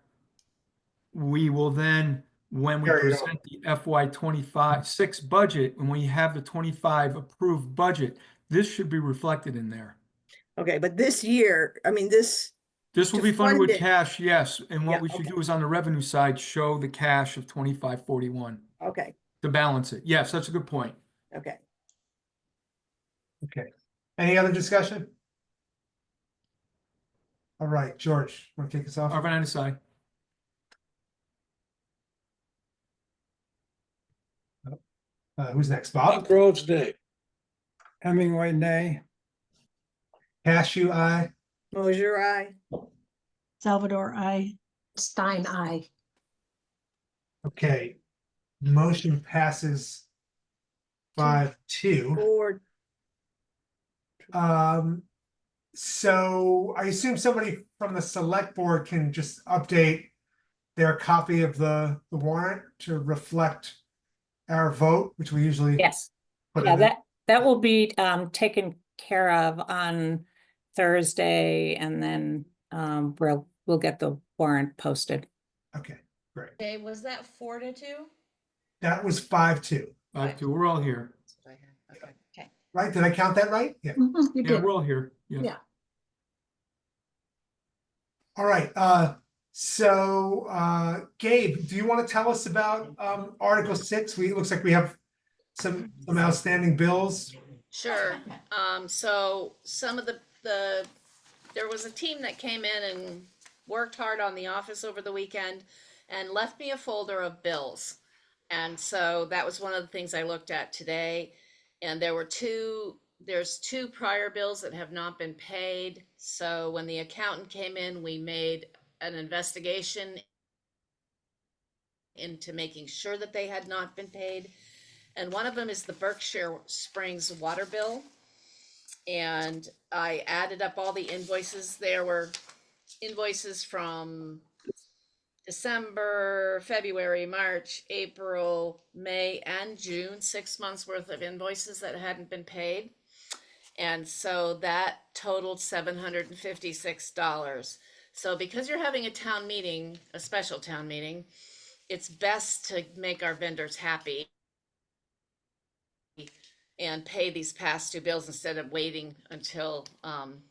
we will then, when we Carry it present the FY25-6 budget, when we have the 25 approved budget, this should be reflected in there. Okay, but this year, I mean, this This will to be funded with fund it. cash, yes. And what Yeah, we should okay. do is on the revenue side, show the cash of 2541 Okay, to balance it. Yes, that's a good point. okay. Okay. Any other discussion? All right, George, want to kick us off? Arvin, side. Who's next? Bob? Groves, nay. Hemingway, nay. Cashew, aye. Mosier, aye. Salvador, I. Stein, aye. Okay. Motion passes 5-2. Or So I assume somebody from the select board can just update their copy of the warrant to reflect our vote, which we usually Yes. put Yeah, in. that will be taken care of on Thursday, and then we'll get the warrant posted. Okay, great. Okay, was that 4-2? That was 5-2, 5-2, we're all here. That's what I had. Okay. right? Did I count that right? Yeah. Mhm, you Yeah, did. we're all here. Yes. Yeah. All right. So Gabe, do you want to tell us about Article 6? It looks like we have some outstanding bills. Sure. So some of the there was a team that came in and worked hard on the office over the weekend and left me a folder of bills. And so that was one of the things I looked at today. And there's two prior bills that have not been paid. So when the accountant came in, we made an investigation into making sure that they had not been paid. And one of them is the Berkshire Springs water bill. And I added up all the invoices. There were invoices from December, February, March, April, May, and June, 6 months worth of invoices that hadn't been paid. And so that totaled $756. So because you're having a town meeting, a special town meeting, it's best to make our vendors happy and pay these past due bills instead of waiting until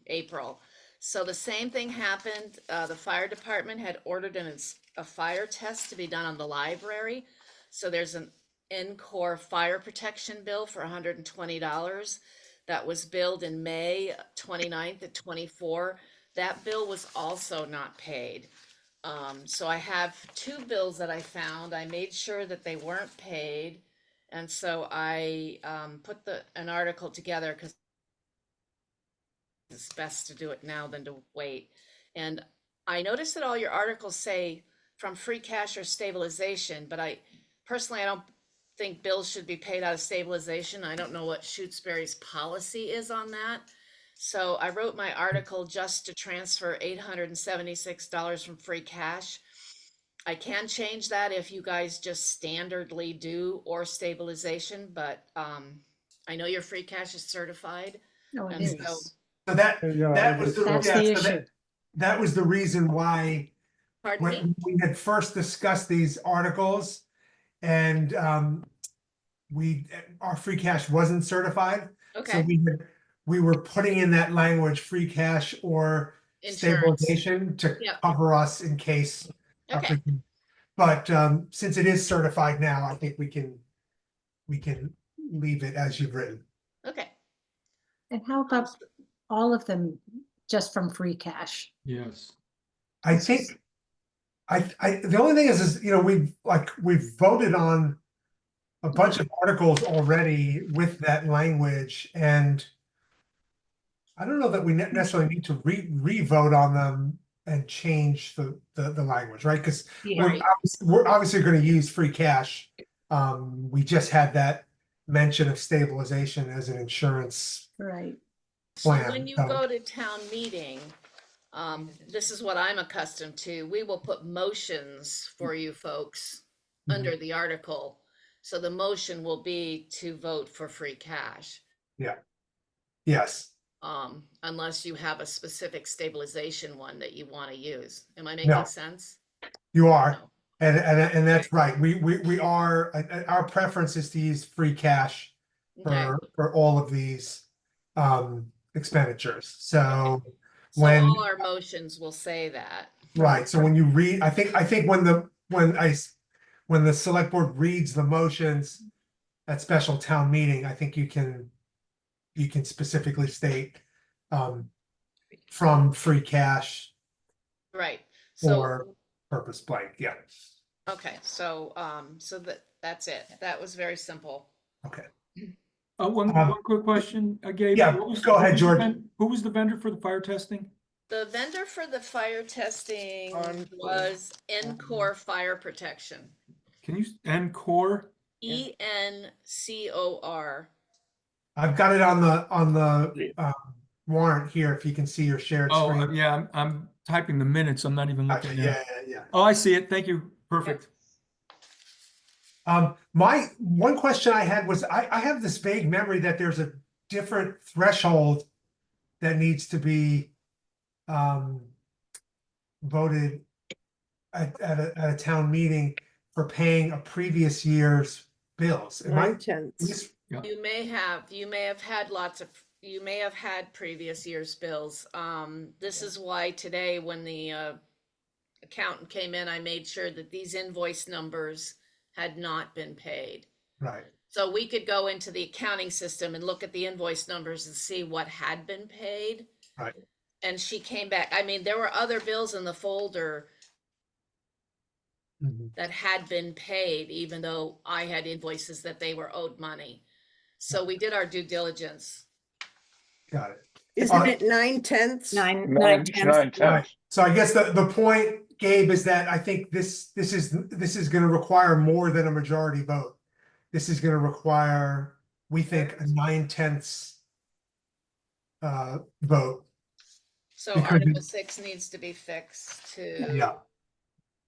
April. So the same thing happened. The fire department had ordered a fire test to be done on the library. So there's an Encore fire protection bill for $120 that was billed in May 29th at 24. That bill was also not paid. So I have 2 bills that I found. I made sure that they weren't paid. And so I put an article together because it's best to do it now than to wait. And I noticed that all your articles say from free cash or stabilization, but I don't think bills should be paid out of stabilization. I don't know what Shutesbury's policy is on that. So I wrote my article just to transfer $876 from free cash. I can change that if you guys just standardly do or stabilization, but I know your free cash is certified. Oh, it And so is. So that Yeah, was the, That's yeah, the so issue. that was the reason why pardon me? when we had first discussed these articles and our free cash wasn't certified. So Okay, we were putting in that language, free cash or insurance. stabilization to Yep. cover us in case. our Okay, free- But since it is certified now, I think we can leave it as you've written. okay. And how about all of them just from free cash? Yes. I think the only thing is we've voted on a bunch of articles already with that language, and I don't know that we necessarily need to re-vote on them and change the language, right? Because Right. we're obviously going to use free cash. We just had that mention of stabilization as an insurance Right. So plan. when you go to town meeting, this is what I'm accustomed to. We will put motions for you folks under the article. So the motion will be to vote for free cash. Yeah. Yes. Unless you have a specific stabilization one that you want to use. Am I making sense? You are. No. And that's right. We are, our preference is to use free cash Okay. for all of these expenditures. So So when all our motions will say that. right, so when you read, I think when the select board reads the motions at special town meeting, I think you can specifically state from free cash Right. So or purpose blank. Yeah. okay, so that's it. That was very simple. Okay. One quick question, Gabe. Yeah, go ahead, George. Who was the vendor for the fire testing? The vendor for the fire testing was Encore Fire Protection. Can you, Encore? ENCOR. I've got it on the warrant here. If you can see your shared screen. Oh, yeah, I'm typing the minutes. I'm not even looking Gotcha. at it. Yeah. Oh, I see it. Thank you. Perfect. My one question I had was I have this vague memory that there's a different threshold that needs to be voted at a town meeting for paying a previous year's bills. Am I? 9/10. You may have had you may have had previous year's bills. This is why today when the accountant came in, I made sure that these invoice numbers had not been paid. Right. So we could go into the accounting system and look at the invoice numbers and see what had been paid. Right. And she came back. I mean, there were other bills in the folder that had been paid, even though I had invoices that they were owed money. So we did our due diligence. Got it. Isn't it 9/10? 9/10. Right. So I guess the point, Gabe, is that I think this is going to require more than a majority vote. This is going to require, we think, a 9/10 vote. So Because Article 6 needs to be fixed to Yeah.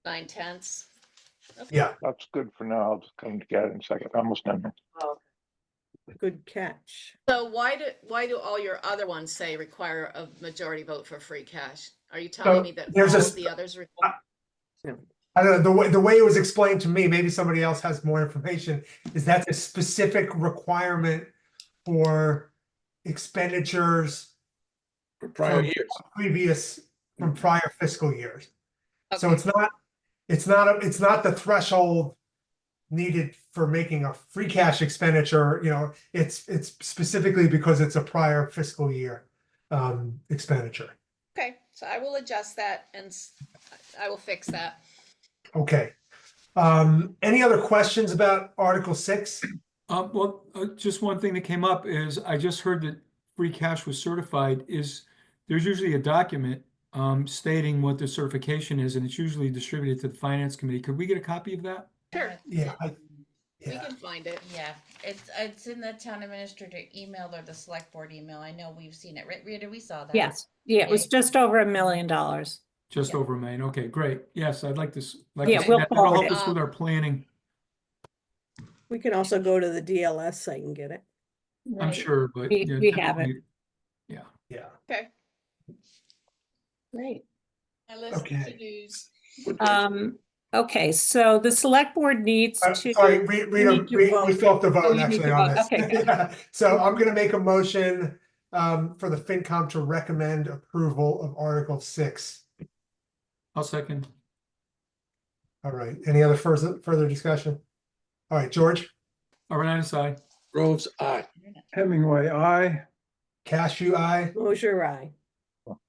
9/10. Yeah, That's good for now. I'll just come get it in a second. Almost done. Good catch. So why do all your other ones say require a majority vote for free cash? Are you telling me that there's all a- of the others require? I don't know, the way it was explained to me, maybe somebody else has more information, is that's a specific requirement for expenditures For prior from years. from prior fiscal years. So Okay. it's not the threshold needed for making a free cash expenditure, it's specifically because it's a prior fiscal year expenditure. Okay, so I will adjust that and I will fix that. Okay. Any other questions about Article 6? Well, just one thing that came up is I just heard that free cash was certified. There's usually a document stating what the certification is, and it's usually distributed to the finance committee. Could we get a copy of that? Sure. Yeah, We can find it. Yeah, it's in the town administrator email or the select board email. I know we've seen it. Right, Rita, we saw that. Yes, yeah, it was just over $1 million. Just over $1 million. Okay, great. Yes, I'd like to see We'll that. That'll forward help it. us with our planning. We can also go to the DLS site and get it. I'm sure, but We have it. typically- Yeah. Yeah. Okay. Great. I listen Okay. to news. Okay, so the select board needs to. Sorry, Rita, we still have to vote you need actually to on vote. this. Okay, good. Yeah. So I'm gonna make a motion for the FinCom to recommend approval of Article 6. I'll second. All right, any other further discussion? All right, George? Arvanitis, aye. Groves, aye. Hemingway, aye. Cashew, aye. Mosher, aye.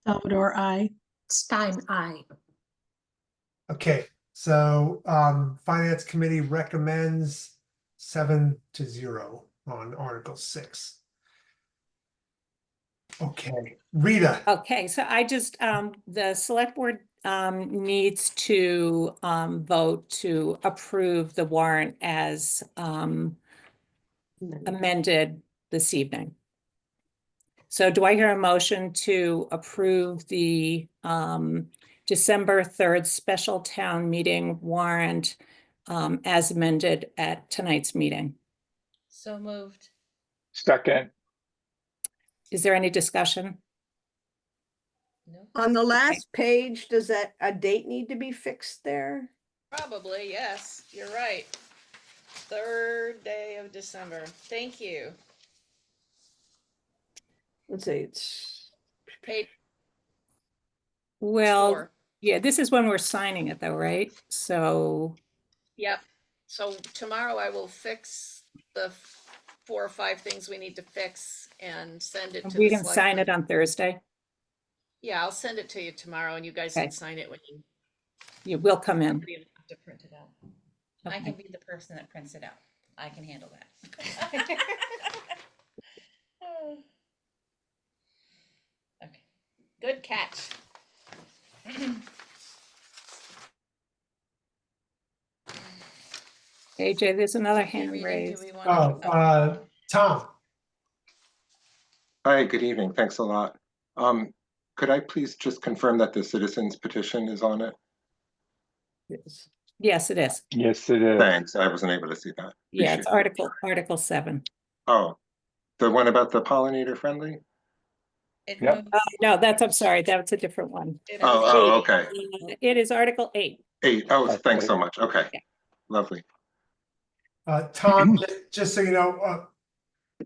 Salvador, I. Stein, aye. Okay, so Finance Committee recommends 7-0 on Article 6. Okay, Rita. Okay, so I just, the select board needs to vote to approve the warrant as amended this evening. So do I hear a motion to approve the December 3rd special town meeting warrant as amended at tonight's meeting? So moved. Second. Is there any discussion? No. On the last page, does that a date need to be fixed there? Probably, yes, you're right. 3rd day of December. Thank you. Let's see, it's Page Well, 4. yeah, this is when we're signing it though, right? So, Yep. So tomorrow I will fix the 4 or 5 things we need to fix and send it to we the can sign selectmen. it on Thursday. Yeah, I'll send it to you tomorrow and you guys Okay. can sign it when you. You will come in. You have to print it out. I Okay. can be the person that prints it out. I can handle that. Okay. Good catch. AJ, there's another Okay, hand Rita, raised. do we want Tom. Hi, good evening. Thanks a lot. Could I please just confirm that the citizens petition is on it? yes. Yes, it is. Yes, it is. Thanks. I wasn't able to see that. Yeah, it's Appreciate it. Article 7. Oh, the one about the pollinator friendly? it? Yep. No, I'm sorry, that's a different one. Oh, okay. It is Article 8. 8. Oh, thanks so much. Okay. Yeah. Lovely. Tom, just so you know,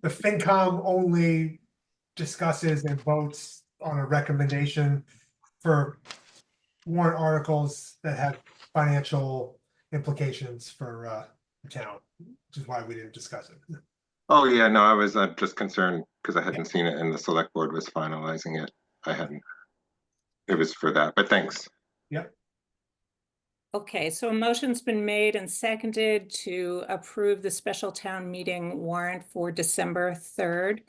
the FinCom only discusses and votes on a recommendation for warrant articles that have financial implications for the town, which is why we didn't discuss it. Oh, yeah, no, I was just concerned because I hadn't seen it and the select board was finalizing it. It was for that, but thanks. Yep. Okay, so a motion's been made and seconded to approve the special town meeting warrant for December 3rd.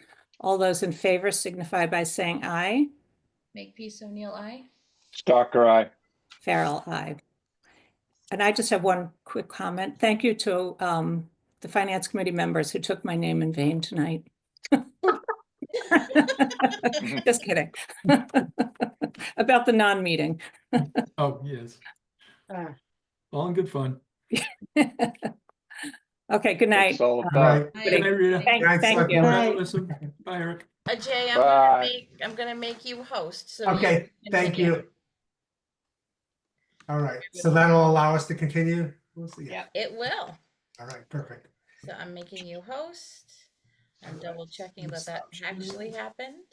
All those in favor signify by saying aye. Makepeace O'Neill, I. Stalker, aye. Farrell, aye. And I just have one quick comment. Thank you to the Finance Committee members who took my name in vain tonight. Just kidding. About the non-meeting. Oh, yes. All in good fun. Okay, good night. That's all All about. right. Good night, Rita. Thank Night, thank Select you. Board. Bye, Melissa. Bye, Eric. Jay, Bye. I'm gonna make you host, so you Okay, can thank continue. you. All right, so that'll allow us to continue? We'll see. Yeah, it will. All right, perfect. So I'm making you host. I'm double checking that that actually happened.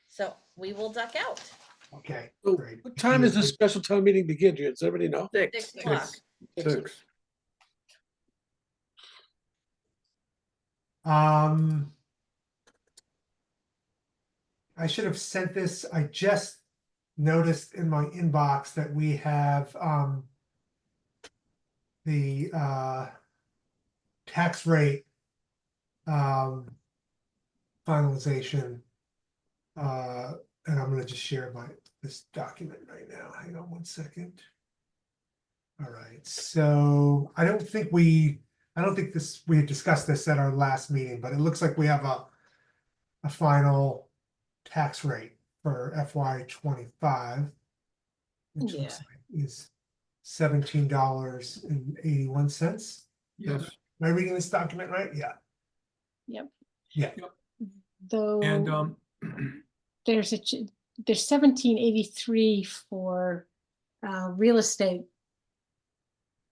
So we will duck out. Okay, So great. what time is this special town meeting begin? Does everybody know? 6 o'clock. Six. I should have sent this. I just noticed in my inbox that we have the tax rate finalization. And I'm gonna just share this document right now. Hang on one second. All right, so I don't think we had discussed this at our last meeting, but it looks like we have a final tax rate for FY 25, which looks like is $17.81. Yes. Am I reading this document right? Yeah. Yep. Yeah. Though And there's 1783 for real estate.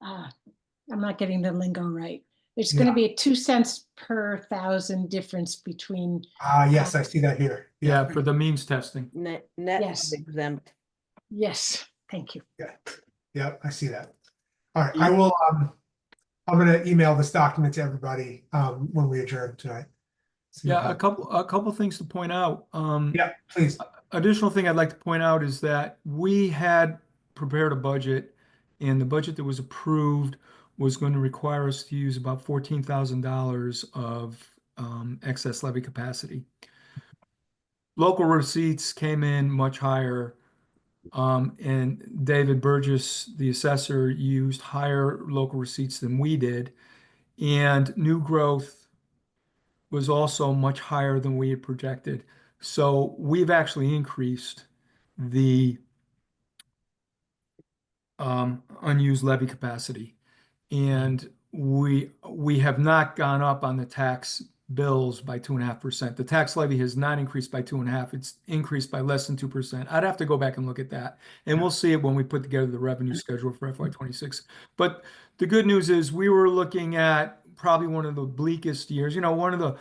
I'm not getting the lingo right. There's going to be a 2 cents per thousand difference between. Yes, I see that here. yeah, for the means testing. Net Yes. exempt. Yes, thank you. Yeah. Yeah, I see that. All right, I will. I'm gonna email this document to everybody when we adjourn tonight. Yeah, a couple things to point out. Yeah, please. Additional thing I'd like to point out is that we had prepared a budget, and the budget that was approved was going to require us to use about $14,000 of excess levy capacity. Local receipts came in much higher, and David Burgess, the assessor, used higher local receipts than we did, and new growth was also much higher than we had projected. So we've actually increased the unused levy capacity, and we have not gone up on the tax bills by 2.5%. The tax levy has not increased by 2.5%. It's increased by less than 2%. I'd have to go back and look at that, and we'll see it when we put together the revenue schedule for FY26. But the good news is we were looking at probably one of the bleakest years. You know, one of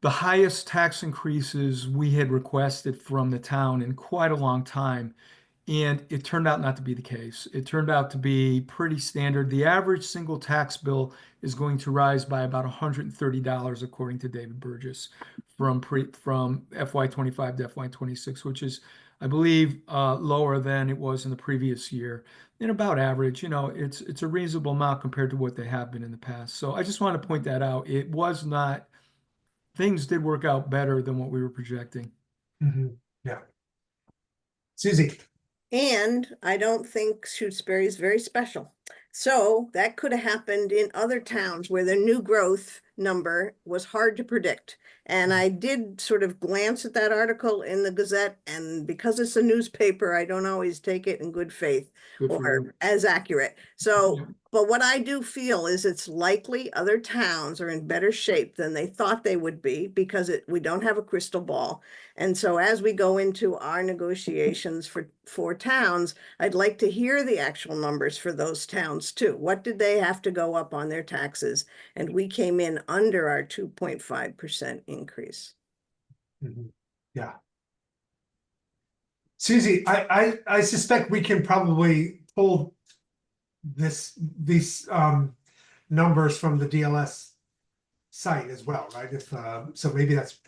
the highest tax increases we had requested from the town in quite a long time. And it turned out not to be the case. It turned out to be pretty standard. The average single tax bill is going to rise by about $130, according to David Burgess, from FY25 to FY26, which is, I believe, lower than it was in the previous year. And about average, you know, it's a reasonable amount compared to what they have been in the past. So I just want to point that out. It was not, things did work out better than what we were projecting. Yeah. Susie. And I don't think Shutesbury is very special. So that could have happened in other towns where the new growth number was hard to predict. And I did sort of glance at that article in the Gazette, and because it's a newspaper, I don't always take it in good faith or as accurate. So, but what I do feel is it's likely other towns are in better shape than they thought they would be, because we don't have a crystal ball. And so as we go into our negotiations for towns, I'd like to hear the actual numbers for those towns too. What did they have to go up on their taxes? And we came in under our 2.5% increase. Yeah. Susie, I suspect we can probably pull these numbers from the DLS site as well, right? If so, maybe that's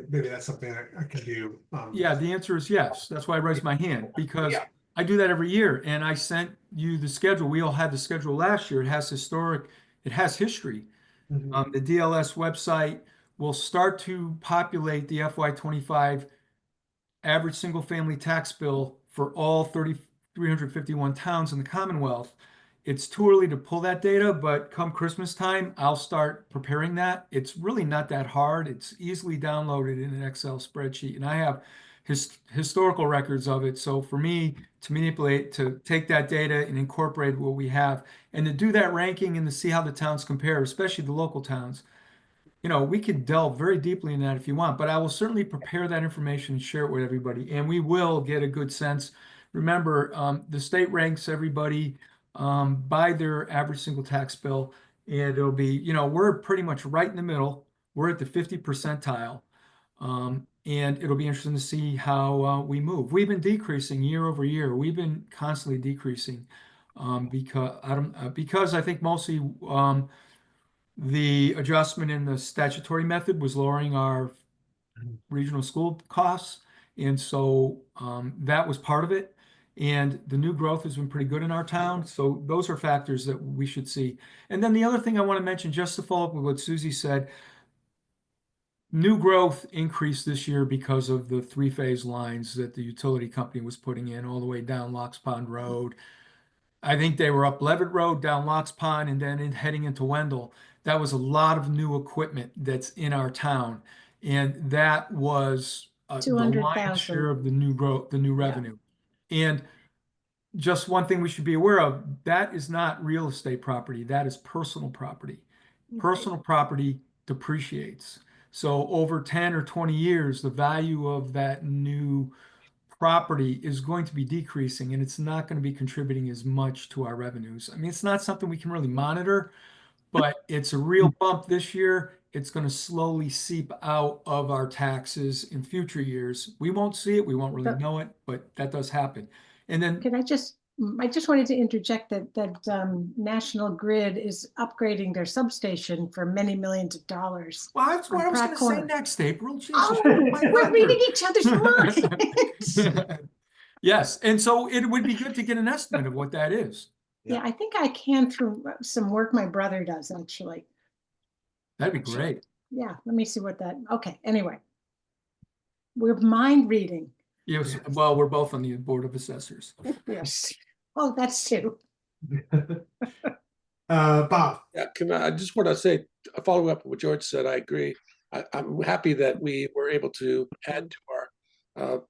maybe that's something I can do. Yeah, the answer is yes. That's why I raised my hand, because I do that every year, and I sent you the schedule. We all had the schedule last year. It has history. The DLS website will start to populate the FY25 average single family tax bill for all 351 towns in the Commonwealth. It's too early to pull that data, but come Christmas time, I'll start preparing that. It's really not that hard. It's easily downloaded in an Excel spreadsheet. And I have historical records of it. So for me to manipulate, to take that data and incorporate what we have, and to do that ranking and to see how the towns compare, especially the local towns, we could delve very deeply in that if you want, but I will certainly prepare that information and share it with everybody, and we will get a good sense. Remember, the state ranks everybody by their average single tax bill, and it'll be, we're pretty much right in the middle. We're at the 50 percentile, and it'll be interesting to see how we move. We've been decreasing year over year. We've been constantly decreasing because I think mostly the adjustment in the statutory method was lowering our regional school costs. And so that was part of it. And the new growth has been pretty good in our town. So those are factors that we should see. And then the other thing I want to mention, just to follow up with what Susie said, new growth increased this year because of the three-phase lines that the utility company was putting in all the way down Locks Pond Road. I think they were up Levitt Road, down Locks Pond, and then heading into Wendell. That was a lot of new equipment that's in our town. And that was the lion's share of the new growth, the new revenue. And just one thing we should be aware of, that is not real estate property. That is personal property. Personal property depreciates. So over 10 or 20 years, the value of that new property is going to be decreasing, and it's not going to be contributing as much to our revenues. I mean, it's not something we can really monitor, but it's a real bump this year. It's going to slowly seep out of our taxes in future years. We won't see it, we won't really know it, but that does happen. And then I just wanted to interject that National Grid is upgrading their substation for many millions of dollars. Well, that's what I was going to say next, April. Jesus, we're reading each other's minds. Yes, and so it would be good to get an estimate of what that is. Yeah, I think I can through some work my brother does, actually. That'd be great. Yeah, let me see what that, okay, anyway. We're mind reading. Yes, well, we're both on the Board of Assessors. Yes. Oh, that's true. Bob. Yeah, I just want to say, following up on what George said, I agree. I'm happy that we were able to add to our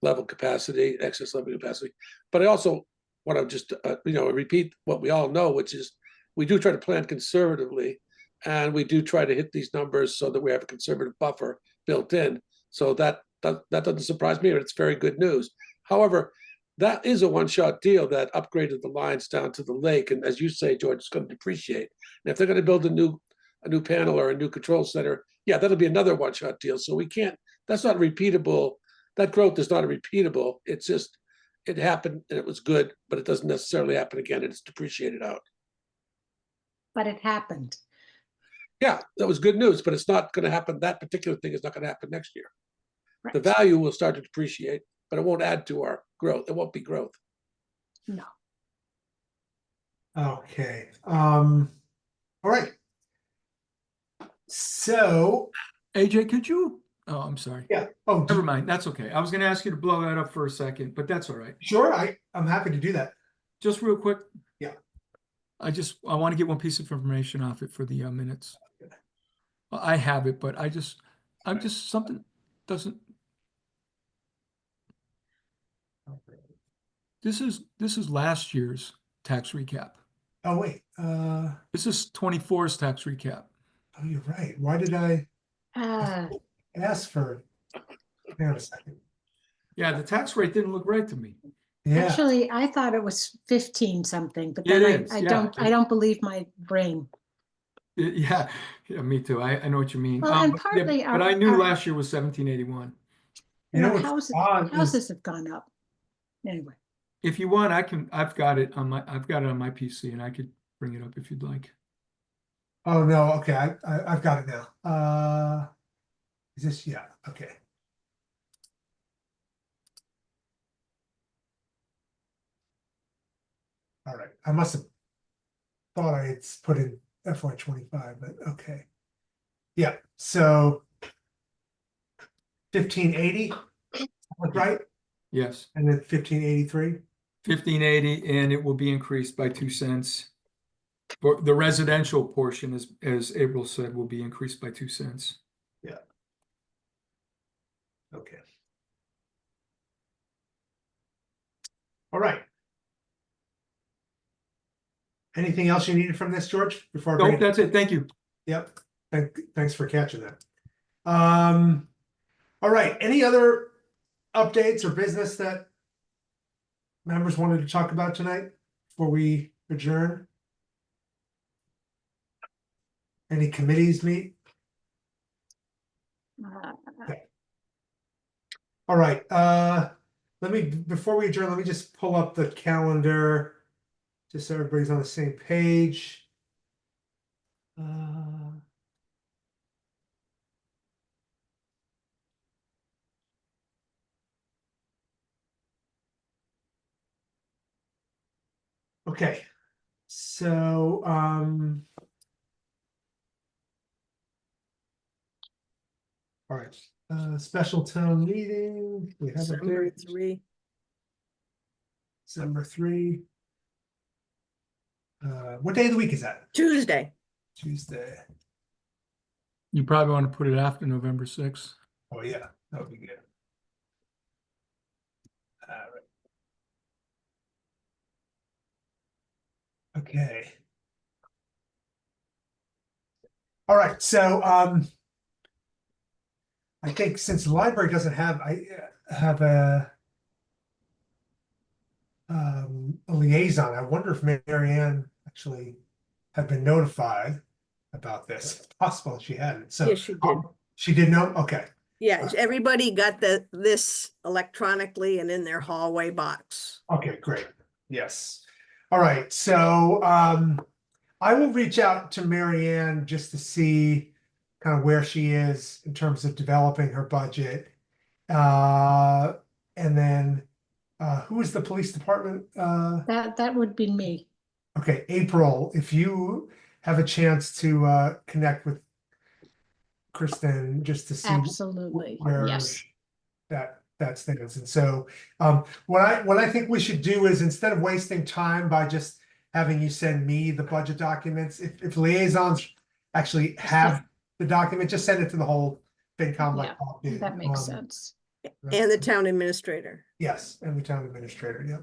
level capacity, excess level capacity. But I also want to just, repeat what we all know, which is we do try to plan conservatively, and we do try to hit these numbers so that we have a conservative buffer built in. So that doesn't surprise me, but it's very good news. However, that is a one-shot deal that upgraded the lines down to the lake. And as you say, George, it's going to depreciate. And if they're going to build a new panel or a new control center, yeah, that'll be another one-shot deal. So we can't, that's not repeatable. That growth is not a repeatable. It's just, it happened and it was good, but it doesn't necessarily happen again. And it's depreciated out. But it happened. Yeah, that was good news, but it's not going to happen. That particular thing is not going to happen next year. Right. The value will start to depreciate, but it won't add to our growth. It won't be growth. No. Okay. All right. So, AJ, could you? Oh, I'm sorry. Yeah. Oh, never mind. That's okay. I was going to ask you to blow that up for a second, but that's all right. Sure. I'm happy to do that. Just real quick. Yeah. I want to get one piece of information off it for the minutes. Well, I have it, but I'm just something doesn't. This is last year's tax recap. Oh, wait. This is 24's tax recap. Oh, you're right. Why did I ask for? Hang on a second. Yeah, the tax rate didn't look right to me. Yeah. Actually, I thought it was 15 something, but then I don't believe my brain. Yeah, me too. I know what you mean. Well, and partly but I knew last year was 1781. You know, houses have gone up. Anyway. If you want, I've got it on my PC, and I could bring it up if you'd like. Oh no, okay. I've got it now. Is this, yeah, okay. All right. I must have thought I had put in FY25, but okay. Yeah, so 1580, right? Yes. And then 1583? 1580, and it will be increased by 2 cents. For the residential portion, as April said, will be increased by 2 cents. Yeah. Okay. All right. Anything else you needed from this, George, before I bring Nope, that's it. Thank you. Yep. Thanks for catching that. All right. Any other updates or business that members wanted to talk about tonight before we adjourn? Any committees meet? All right. Before we adjourn, let me just pull up the calendar just so everybody's on the same page. Okay. So, all right, special town meeting, we have a December date, 3. December 3. What day of the week is that? Tuesday. Tuesday. You probably want to put it after November 6th. Oh, yeah, that would be good. All right. Okay. All right, so, I think since the library doesn't have, I have a liaison. I wonder if Mary Ann actually had been notified about this. It's possible she hadn't. So Yes, she did. She did know? Okay. Yeah, everybody got this electronically and in their hallway box. Okay, great. Yes. All right. So I will reach out to Mary Ann just to see kind of where she is in terms of developing her budget. And then who is the police department? That would be me. Okay, April, if you have a chance to connect with Kristen just to see Absolutely. where Yes. that stands. And so what I think we should do is, instead of wasting time by just having you send me the budget documents, if liaisons actually have the document, just send it to the whole FinCom like Bob did. That makes sense. And the town administrator. Yes, and the town administrator, yep.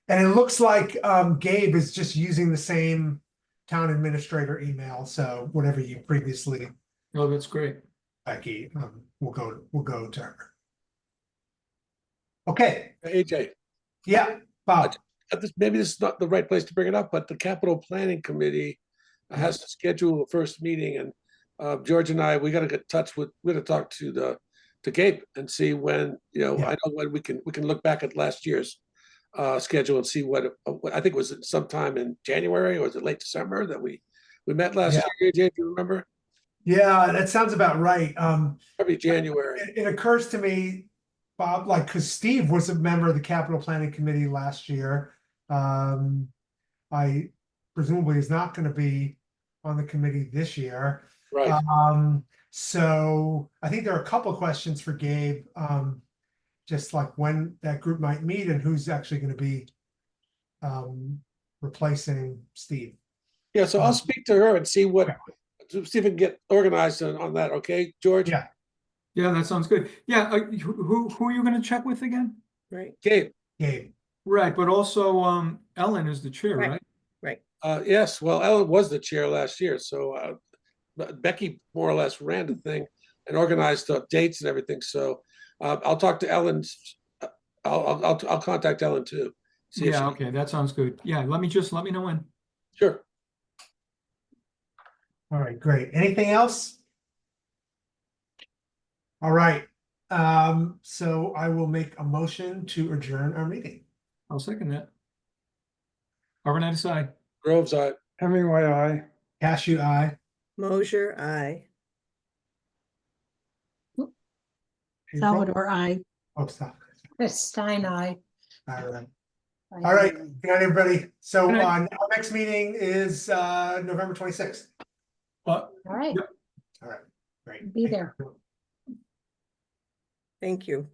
And it looks like Gabe is just using the same town administrator email, so whatever you previously, Oh, that's great. Becky, we'll go to her. Okay, AJ, yeah, Bob. maybe this is not the right place to bring it up, but the capital planning committee has to schedule a first meeting, and George and I, we got to get in touch with, we're going to talk to Gabe and see when, I know when we can look back at last year's schedule and see what I think it was sometime in January, or was it late December that we met last year, AJ, if you remember? Yeah, that sounds about right. Probably January. It occurs to me, Bob, like, because Steve was a member of the capital planning committee last year. I presumably is not going to be on the committee this year. Right. So I think there are a couple of questions for Gabe, just like when that group might meet and who's actually going to be replacing Steve. Yeah, so I'll speak to her and see if we can get organized on that. Okay, George? Yeah. Yeah, that sounds good. Yeah, who are you going to check with again? Right. Gabe. Right, but also Ellen is the chair, right? Right. Yes, well, Ellen was the chair last year, so Becky more or less ran the thing and organized the dates and everything. So I'll talk to Ellen. I'll contact Ellen too. Yeah, okay, that sounds good. Yeah, let me know when. Sure. All right, great. Anything else? All right. So I will make a motion to adjourn our meeting. I'll second that. Arvanitis, aye. Groves, aye. Hemingway, aye. Cashew, aye. Mosier, aye. Salvador, aye. Oh, stop. Stein, aye. All right. All right. Good night, everybody. So our next meeting is November 26th. All right. All right. Great. Be there. Thank you.